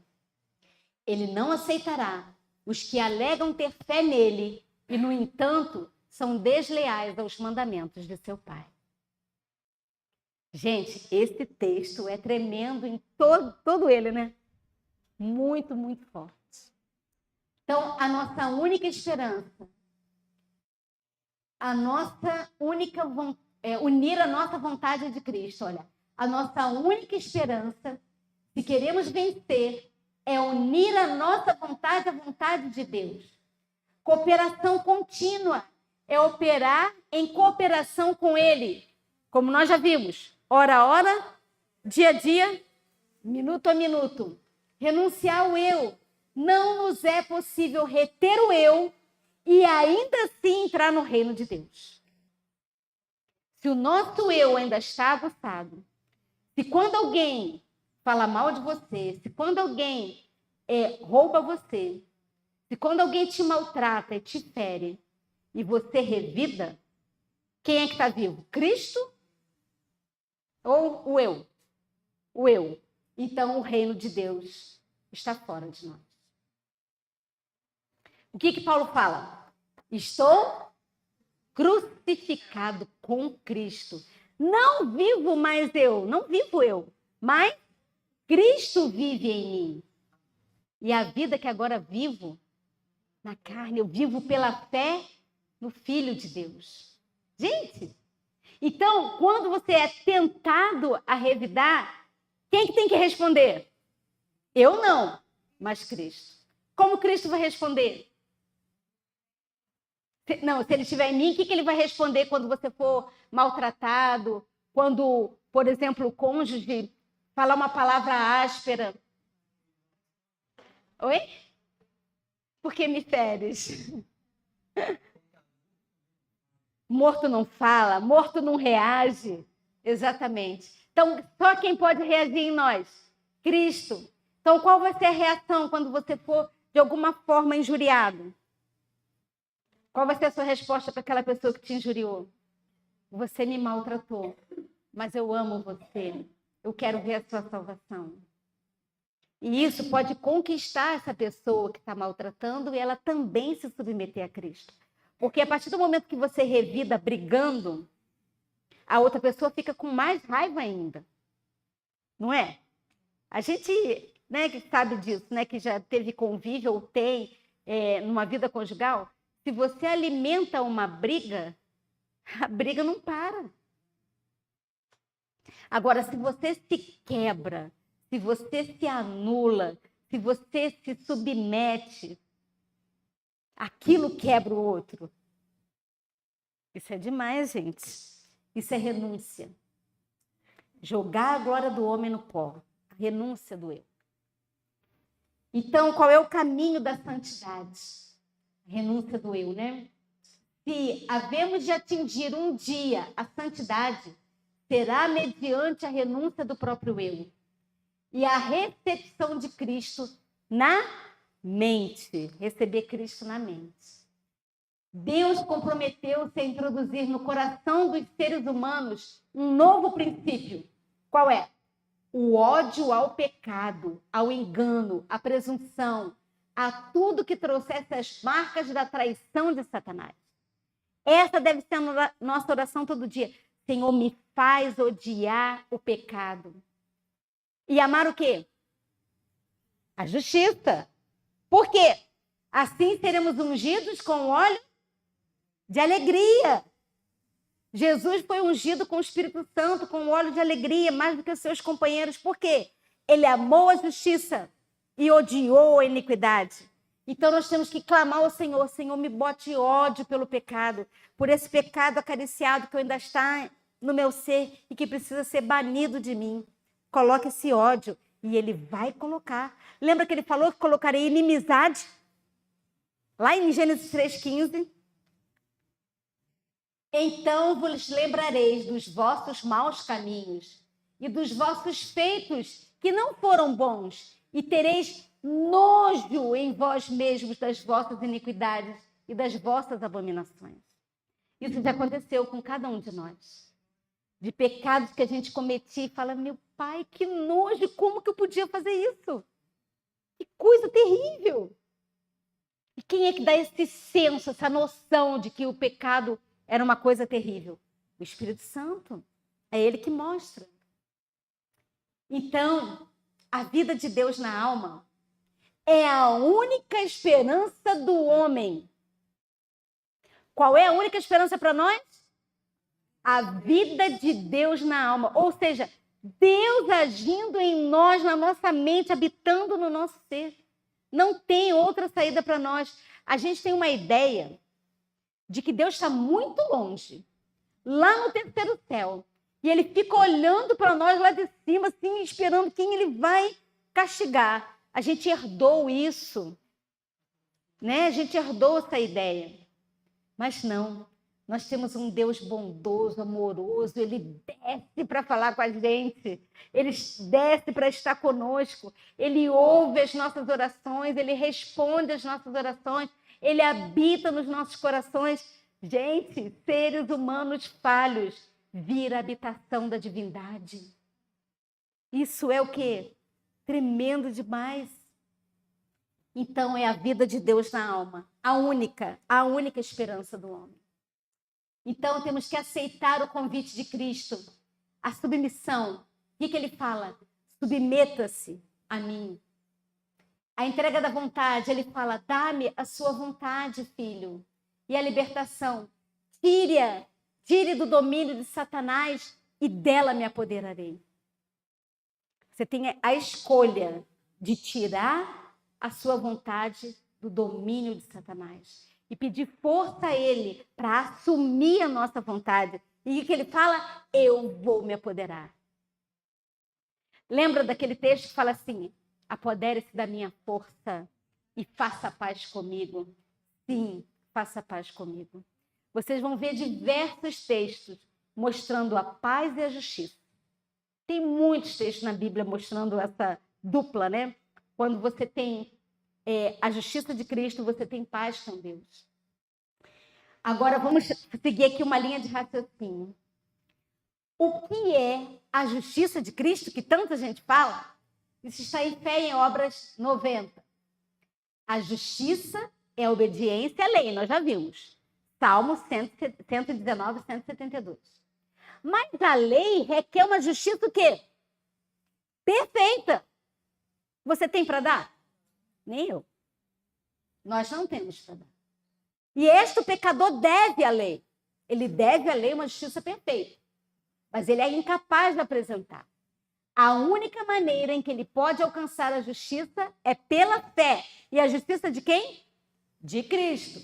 Ele não aceitará os que alegam ter fé nele e, no entanto, são desleais aos mandamentos de seu Pai. Gente, esse texto é tremendo em todo ele, né? Muito, muito forte. Então, a nossa única esperança, unir a nossa vontade de Cristo. Olha, a nossa única esperança, se queremos vencer, é unir a nossa vontade à vontade de Deus. Cooperação contínua é operar em cooperação com Ele. Como nós já vimos, hora a hora, dia a dia, minuto a minuto. Renunciar ao eu. Não nos é possível reter o eu e ainda assim entrar no reino de Deus. Se o nosso eu ainda está aguçado, se quando alguém fala mal de você, se quando alguém rouba você, se quando alguém te maltrata e te fere, e você revida, quem é que está vivo? Cristo ou o eu? o eu. Então, o reino de Deus está fora de nós. O que Paulo fala? Estou crucificado com Cristo. Não vivo mais eu, não vivo eu, mas Cristo vive em mim. E a vida que agora vivo na carne, eu vivo pela fé no Filho de Deus. Gente, então, quando você é tentado a revidar, quem que tem que responder? Eu não, mas Cristo. Como Cristo vai responder? Não, se ele estiver em mim, o que ele vai responder quando você for maltratado? Quando, por exemplo, o cônjuge falar uma palavra áspera? Oi? Por que me feres? Morto não fala, morto não reage. Exatamente. Então, só quem pode reagir em nós? Cristo. Então, qual vai ser a reação quando você for, de alguma forma, injuriado? Qual vai ser a sua resposta para aquela pessoa que te injuriou? Você me maltratou, mas eu amo você. Eu quero ver a sua salvação. E isso pode conquistar essa pessoa que está maltratando e ela também se submeter a Cristo. Porque a partir do momento que você revida brigando, a outra pessoa fica com mais raiva ainda. Não é? A gente, né, que sabe disso, né, que já teve convívio ou tem numa vida conjugal, se você alimenta uma briga, a briga não para. Agora, se você se quebra, se você se anula, se você se submete, aquilo quebra o outro. Isso é demais, gente. Isso é renúncia. Jogar a glória do homem no pó. A renúncia do eu. Então, qual é o caminho da santidade? A renúncia do eu, né? Se havemos de atingir um dia a santidade, será mediante a renúncia do próprio eu e a recepção de Cristo na mente. Receber Cristo na mente. Deus comprometeu-se a introduzir no coração dos seres humanos um novo princípio. Qual é? O ódio ao pecado, ao engano, à presunção, a tudo que trouxesse as marcas da traição de Satanás. Essa deve ser a nossa oração todo dia. Senhor, me faz odiar o pecado. E amar o quê? A justiça. Por quê? Assim seremos ungidos com óleo de alegria. Jesus foi ungido com o Espírito Santo, com o óleo de alegria, mais do que os seus companheiros. Por quê? Ele amou a justiça e odiou a iniquidade. Então nós temos que clamar ao Senhor: Senhor, me bote ódio pelo pecado, por esse pecado acariciado que ainda está no meu ser e que precisa ser banido de mim. Coloque esse ódio e ele vai colocar. Lembra que ele falou que colocarei inimizade? Lá em Gênesis 3,15. Então vos lembrareis dos vossos maus caminhos e dos vossos feitos que não foram bons, e tereis nojo em vós mesmos das vossas iniquidades e das vossas abominações. Isso já aconteceu com cada um de nós. De pecados que a gente cometia e fala: meu pai, que nojo, como que eu podia fazer isso? Que coisa terrível! E quem é que dá esse senso, essa noção de que o pecado era uma coisa terrível? O Espírito Santo. É ele que mostra. Então, a vida de Deus na alma é a única esperança do homem. Qual é a única esperança para nós? A vida de Deus na alma. Ou seja, Deus agindo em nós, na nossa mente, habitando no nosso ser. Não tem outra saída para nós. A gente tem uma ideia de que Deus está muito longe, lá no terceiro céu. E ele fica olhando para nós lá de cima, assim, esperando quem ele vai castigar. A gente herdou isso, né? A gente herdou essa ideia. Mas não, nós temos um Deus bondoso, amoroso. Ele desce para falar com a gente. Ele desce para estar conosco. Ele ouve as nossas orações, ele responde as nossas orações. Ele habita nos nossos corações. Gente, seres humanos falhos, vira a habitação da divindade. Isso é o quê? Tremendo demais. Então, é a vida de Deus na alma. A única esperança do homem. Então, temos que aceitar o convite de Cristo. A submissão. O que ele fala? Submeta-se a mim. A entrega da vontade, ele fala, dá-me a sua vontade, filho. E a libertação, tire do domínio de Satanás e dela me apoderarei. Você tem a escolha de tirar a sua vontade do domínio de Satanás e pedir força a ele para assumir a nossa vontade. E o que ele fala? Eu vou me apoderar. Lembra daquele texto que fala assim, apodere-se da minha força e faça paz comigo. Sim, faça paz comigo. Vocês vão ver diversos textos mostrando a paz e a justiça. Tem muitos textos na Bíblia mostrando essa dupla, né? Quando você tem a justiça de Cristo, você tem paz com Deus. Agora vamos seguir aqui uma linha de raciocínio. O que é a justiça de Cristo, que tanta gente fala? Isso está em Fé em Obras 90. A justiça é a obediência à lei, nós já vimos. Salmo 119, 172. Mas a lei requer uma justiça o quê? Perfeita. Você tem para dar? Nem eu. Nós não temos para dar. E o pecador deve à lei. Ele deve à lei uma justiça perfeita. Mas ele é incapaz de apresentar. A única maneira em que ele pode alcançar a justiça é pela fé. E a justiça de quem? De Cristo.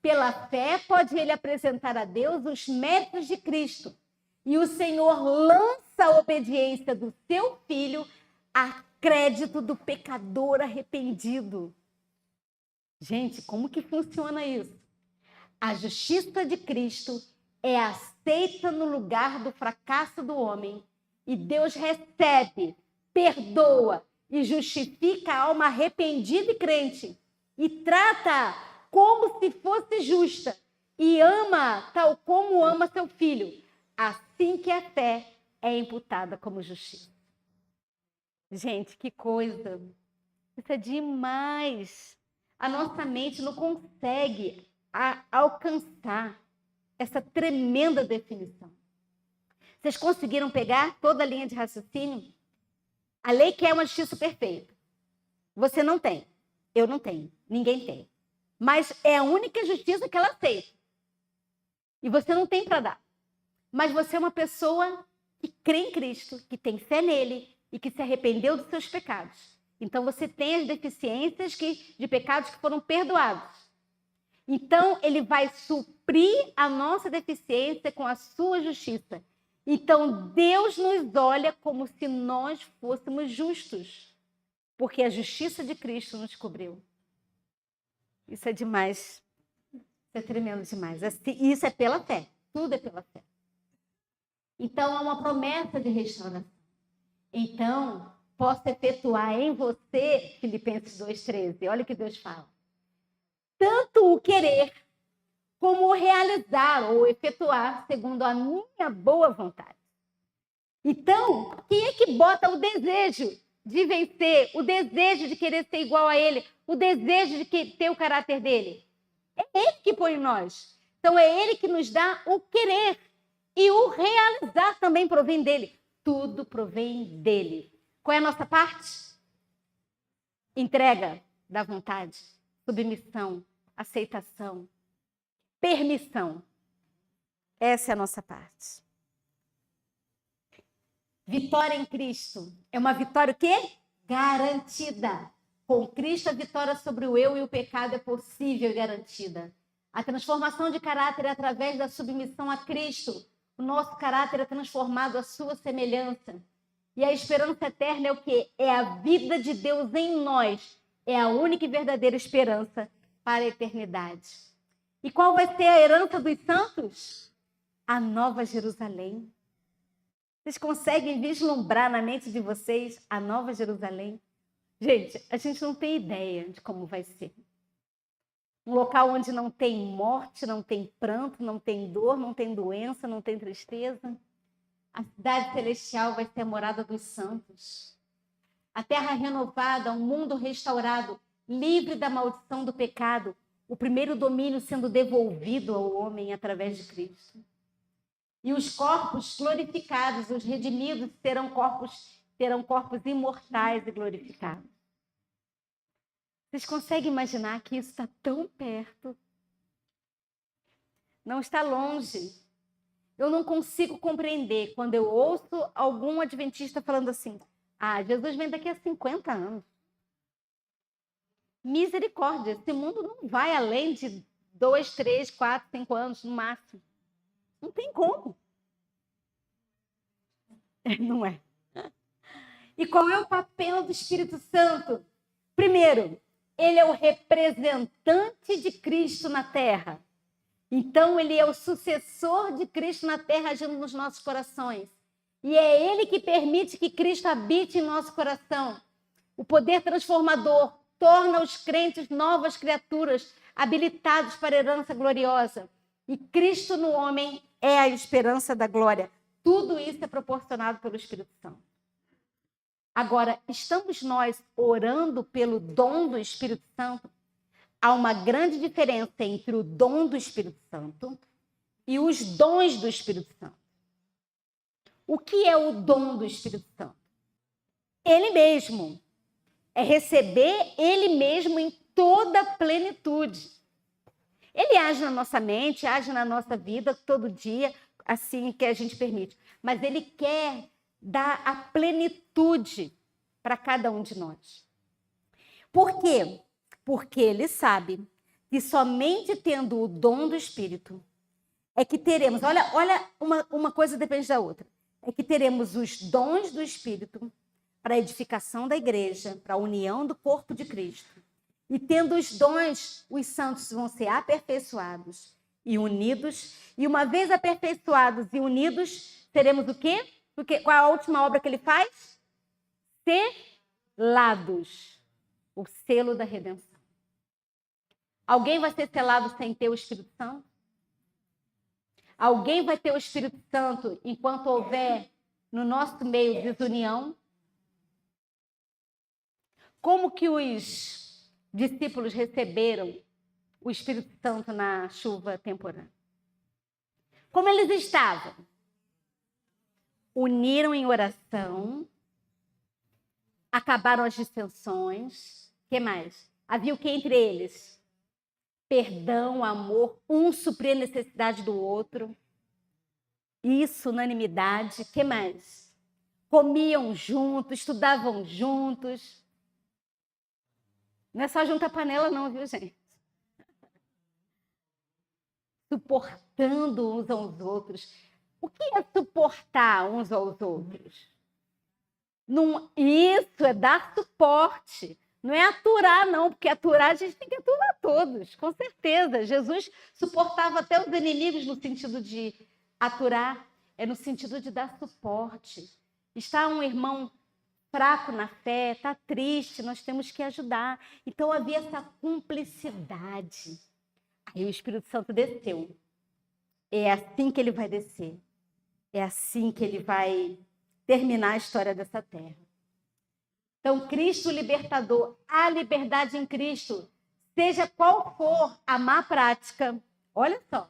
Pela fé pode ele apresentar a Deus os méritos de Cristo. E o Senhor lança a obediência do seu filho a crédito do pecador arrependido. Gente, como que funciona isso? A justiça de Cristo é aceita no lugar do fracasso do homem. E Deus recebe, perdoa e justifica a alma arrependida e crente. E trata como se fosse justa. E ama tal como ama seu filho. Assim que a fé é imputada como justiça. Gente, que coisa! Isso é demais! A nossa mente não consegue alcançar essa tremenda definição. Vocês conseguiram pegar toda a linha de raciocínio? A lei quer uma justiça perfeita. Você não tem. Eu não tenho. Ninguém tem. Mas é a única justiça que ela aceita. E você não tem para dar. Mas você é uma pessoa que crê em Cristo, que tem fé nele e que se arrependeu dos seus pecados. Então você tem as deficiências de pecados que foram perdoados. Então ele vai suprir a nossa deficiência com a sua justiça. Então, Deus nos olha como se nós fôssemos justos, porque a justiça de Cristo nos cobriu. Isso é demais. Isso é tremendo demais. Isso é pela fé. Tudo é pela fé. Então, há uma promessa de restauração. Então, posso efetuar em você, Filipenses 2,13. Olha o que Deus fala. Tanto o querer como o realizar ou efetuar segundo a minha boa vontade. Então, quem é que bota o desejo de vencer, o desejo de querer ser igual a ele, o desejo de ter o caráter dele? É ele que põe em nós. Então, é ele que nos dá o querer. E o realizar também provém dele. Tudo provém dele. Qual é a nossa parte? Entrega da vontade, submissão, aceitação, permissão. Essa é a nossa parte. Vitória em Cristo. É uma vitória o quê? Garantida. Com Cristo, a vitória sobre o eu e o pecado é possível e garantida. A transformação de caráter é através da submissão a Cristo. O nosso caráter é transformado à sua semelhança. E a esperança eterna é o quê? É a vida de Deus em nós. É a única e verdadeira esperança para a eternidade. E qual vai ser a herança dos santos? A Nova Jerusalém. Vocês conseguem vislumbrar na mente de vocês a Nova Jerusalém? Gente, a gente não tem ideia de como vai ser. Um local onde não tem morte, não tem pranto, não tem dor, não tem doença, não tem tristeza. A cidade celestial vai ser a morada dos santos. A terra renovada, um mundo restaurado, livre da maldição do pecado, o primeiro domínio sendo devolvido ao homem através de Cristo. E os corpos glorificados, os redimidos, terão corpos imortais e glorificados. Vocês conseguem imaginar que isso está tão perto? Não está longe. Eu não consigo compreender quando eu ouço algum adventista falando assim: Jesus vem daqui a 50 anos. Misericórdia, esse mundo não vai além de 2, 3, 4, 5 anos no máximo. Não tem como. Não é. E qual é o papel do Espírito Santo? Primeiro, ele é o representante de Cristo na terra. Então, ele é o sucessor de Cristo na terra agindo nos nossos corações. E é ele que permite que Cristo habite em nosso coração. O poder transformador torna os crentes novas criaturas, habilitados para a herança gloriosa. E Cristo no homem é a esperança da glória. Tudo isso é proporcionado pelo Espírito Santo. Agora, estamos nós orando pelo dom do Espírito Santo? Há uma grande diferença entre o dom do Espírito Santo e os dons do Espírito Santo. O que é o dom do Espírito Santo? Ele mesmo. É receber ele mesmo em toda a plenitude. Ele age na nossa mente, age na nossa vida todo dia, assim que a gente permite. Mas ele quer dar a plenitude para cada um de nós. Por quê? Porque ele sabe que somente tendo o dom do Espírito é que teremos, olha uma coisa depende da outra, é que teremos os dons do Espírito para a edificação da igreja, para a união do corpo de Cristo. E tendo os dons, os santos vão ser aperfeiçoados e unidos. E uma vez aperfeiçoados e unidos, teremos o quê? Qual é a última obra que ele faz? Selados. O selo da redenção. Alguém vai ser selado sem ter o Espírito Santo? Alguém vai ter o Espírito Santo enquanto houver no nosso meio desunião? Como que os discípulos receberam o Espírito Santo na chuva temporânea? Como eles estavam? Uniram em oração, acabaram as dissensões. O que mais? Havia o que entre eles? Perdão, amor, um suprir a necessidade do outro. Isso, unanimidade. O que mais? Comiam juntos, estudavam juntos. Não é só juntar panela não, viu, gente? Suportando uns aos outros. O que é suportar uns aos outros? Não, isso é dar suporte. Não é aturar, não, porque aturar a gente tem que aturar todos, com certeza. Jesus suportava até os inimigos no sentido de aturar, é no sentido de dar suporte. Está um irmão fraco na fé, está triste, nós temos que ajudar. Então havia essa cumplicidade. Aí o Espírito Santo desceu. É assim que ele vai descer. É assim que ele vai terminar a história dessa terra. Então, Cristo libertador, a liberdade em Cristo, seja qual for a má prática, olha só,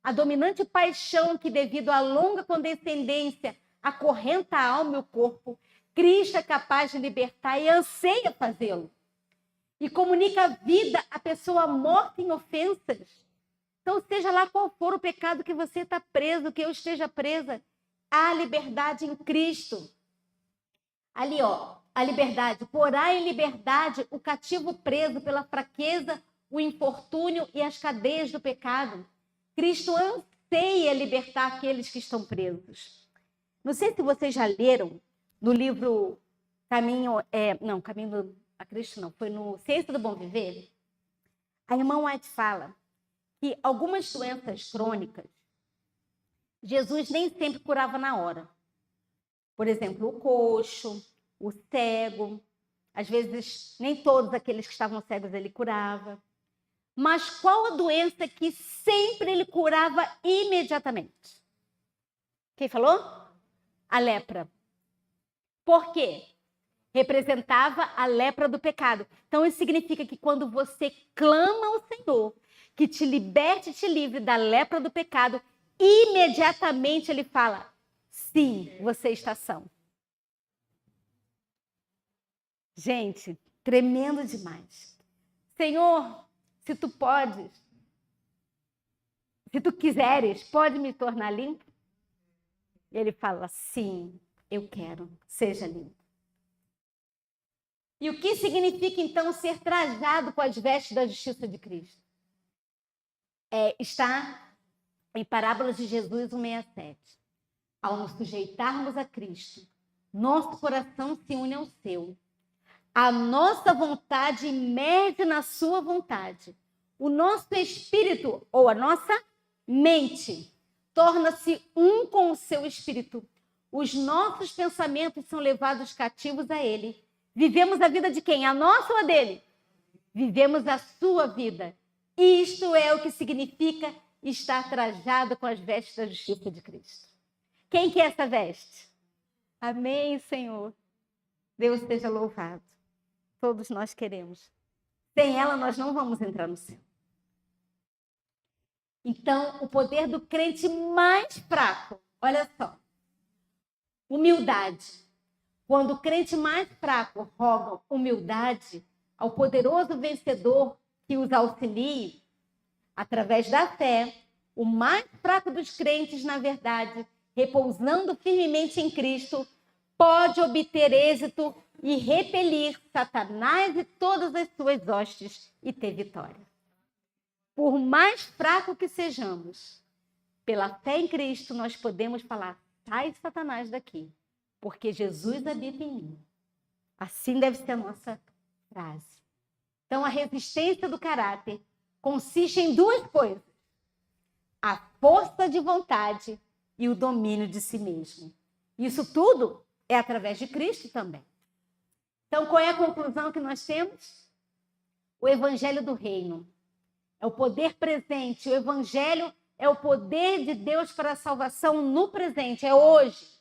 a dominante paixão que devido à longa condescendência acorrenta a alma e o corpo, Cristo é capaz de libertar e anseia fazê-lo. E comunica vida à pessoa morta em ofensas. Então, seja lá qual for o pecado que você está preso, que eu esteja presa, há liberdade em Cristo. Ali, ó, a liberdade. Porá em liberdade o cativo preso pela fraqueza, o infortúnio e as cadeias do pecado. Cristo anseia libertar aqueles que estão presos. Não sei se vocês já leram no livro Caminho a Cristo não, foi no Ciência do Bom Viver. A irmã White fala que algumas doenças crônicas, Jesus nem sempre curava na hora. Por exemplo, o coxo, o cego, às vezes nem todos aqueles que estavam cegos ele curava. Mas qual a doença que sempre ele curava imediatamente? Quem falou? a lepra. Por quê? Representava a lepra do pecado. Então, isso significa que quando você clama ao Senhor, que te liberte e te livre da lepra do pecado, imediatamente ele fala, sim, você está são. Gente, tremendo demais. Senhor, se tu podes, se tu quiseres, pode me tornar limpo? E ele fala, sim, eu quero, seja limpo. E o que significa, então, ser trajado com as vestes da justiça de Cristo? Está em Parábolas de Jesus 1,67. Ao nos sujeitarmos a Cristo, nosso coração se une ao seu. A nossa vontade emerge na sua vontade. O nosso espírito, ou a nossa mente, torna-se um com o seu espírito. Os nossos pensamentos são levados cativos a ele. Vivemos a vida de quem? A nossa ou a dele? Vivemos a sua vida. Isto é o que significa estar trajado com as vestes da justiça de Cristo. Quem quer essa veste? Amém, Senhor. Deus seja louvado. Todos nós queremos. Sem ela, nós não vamos entrar no céu. Então, o poder do crente mais fraco, olha só, humildade. Quando o crente mais fraco roga humildade ao poderoso vencedor que os auxilie, através da fé, o mais fraco dos crentes, na verdade, repousando firmemente em Cristo, pode obter êxito e repelir Satanás e todas as suas hostes e ter vitória. Por mais fraco que sejamos, pela fé em Cristo, nós podemos falar, sai Satanás daqui, porque Jesus habita em mim. Assim deve ser a nossa frase. Então, a resistência do caráter consiste em duas coisas: a força de vontade e o domínio de si mesmo. Isso tudo é através de Cristo também. Então, qual é a conclusão que nós temos? O evangelho do reino é o poder presente. O evangelho é o poder de Deus para a salvação no presente, é hoje.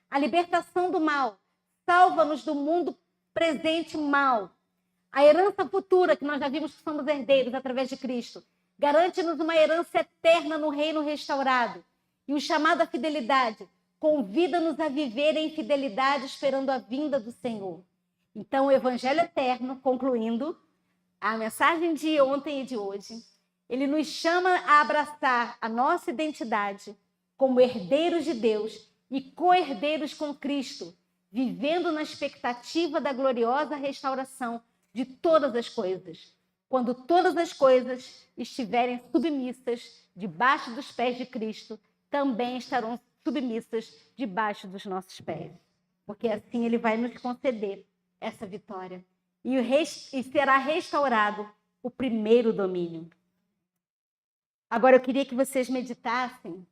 A libertação do mal salva-nos do mundo presente mal. A herança futura, que nós já vimos que somos herdeiros através de Cristo, garante-nos uma herança eterna no reino restaurado. E o chamado à fidelidade convida-nos a viver em fidelidade esperando a vinda do Senhor. Então, o evangelho eterno, concluindo a mensagem de ontem e de hoje, ele nos chama a abraçar a nossa identidade como herdeiros de Deus e co-herdeiros com Cristo, vivendo na expectativa da gloriosa restauração de todas as coisas, quando todas as coisas estiverem submissas debaixo dos pés de Cristo, também estarão submissas debaixo dos nossos pés, porque assim ele vai nos conceder essa vitória e será restaurado o primeiro domínio. Agora eu queria que vocês meditassem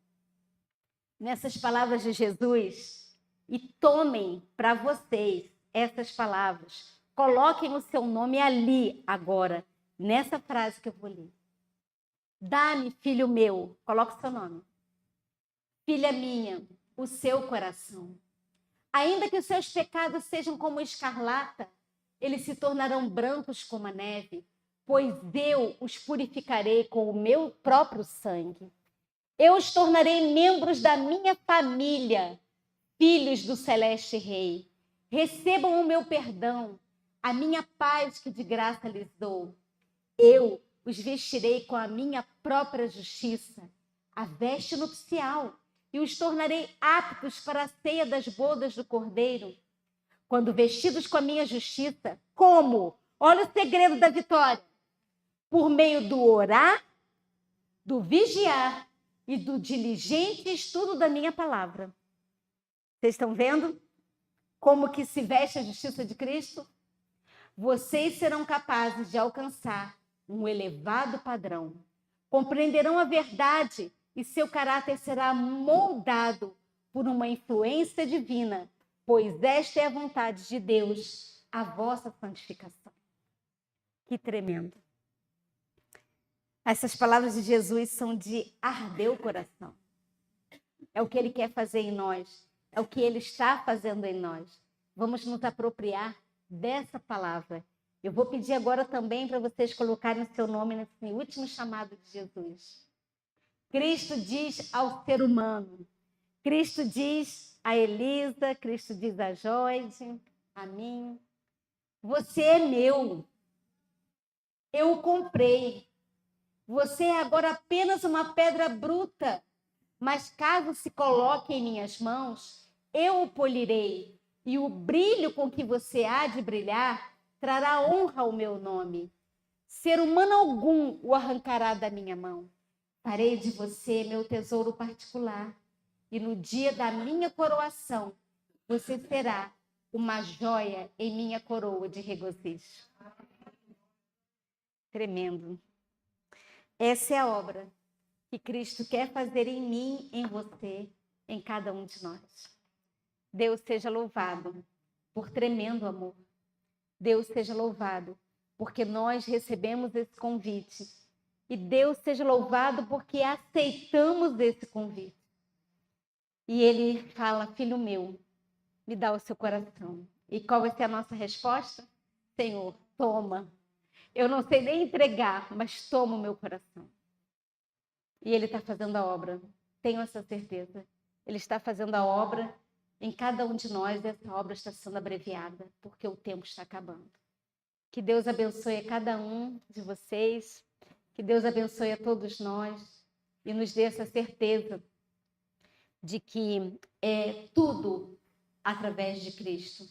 nessas palavras de Jesus e tomem para vocês essas palavras. Coloquem o seu nome ali agora, nessa frase que eu vou ler. Dá-me, filho meu, coloque o seu nome. Filha minha, o seu coração. Ainda que os seus pecados sejam como escarlata, eles se tornarão brancos como a neve, pois eu os purificarei com o meu próprio sangue. Eu os tornarei membros da minha família, filhos do celeste Rei. Recebam o meu perdão, a minha paz que de graça lhes dou. Eu os vestirei com a minha própria justiça, a veste nupcial, e os tornarei aptos para a ceia das bodas do Cordeiro. Quando vestidos com a minha justiça, como? Olha o segredo da vitória. Por meio do orar, do vigiar e do diligente estudo da minha palavra. Vocês estão vendo como que se veste a justiça de Cristo? Vocês serão capazes de alcançar um elevado padrão. Compreenderão a verdade e seu caráter será moldado por uma influência divina, pois esta é a vontade de Deus, a vossa santificação. Que tremendo. Essas palavras de Jesus são de arder o coração. É o que ele quer fazer em nós. é o que Ele está fazendo em nós. Vamos nos apropriar dessa palavra. Eu vou pedir agora também para vocês colocarem o seu nome nesse último chamado de Jesus. Cristo diz ao ser humano, Cristo diz a Elisa, Cristo diz a Joyce, a mim, você é meu, eu o comprei, você é agora apenas uma pedra bruta, mas caso se coloque em minhas mãos, eu o polirei, e o brilho com que você há de brilhar trará honra ao meu nome. Ser humano algum o arrancará da minha mão. Farei de você meu tesouro particular, e no dia da minha coroação, você será uma joia em minha coroa de regozijo. Tremendo. Essa é a obra que Cristo quer fazer em mim, em você, em cada um de nós. Deus seja louvado por tremendo amor. Deus seja louvado porque nós recebemos esse convite. E Deus seja louvado porque aceitamos esse convite. E Ele fala, filho meu, me dá o seu coração. E qual vai ser a nossa resposta? Senhor, toma. Eu não sei nem entregar, mas toma o meu coração. E Ele está fazendo a obra. Tenho essa certeza. Ele está fazendo a obra em cada um de nós. Essa obra está sendo abreviada, porque o tempo está acabando. Que Deus abençoe a cada um de vocês. Que Deus abençoe a todos nós. E nos dê essa certeza de que é tudo através de Cristo.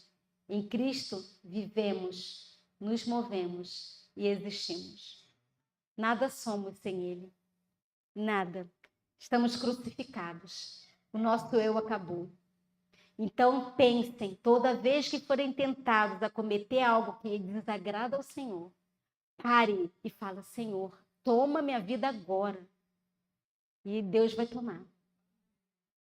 Em Cristo vivemos, nos movemos e existimos. Nada somos sem Ele. Nada. Estamos crucificados. O nosso eu acabou. Então pensem, toda vez que forem tentados a cometer algo que desagrada ao Senhor, pare e fala, Senhor, toma minha vida agora. E Deus vai tomar.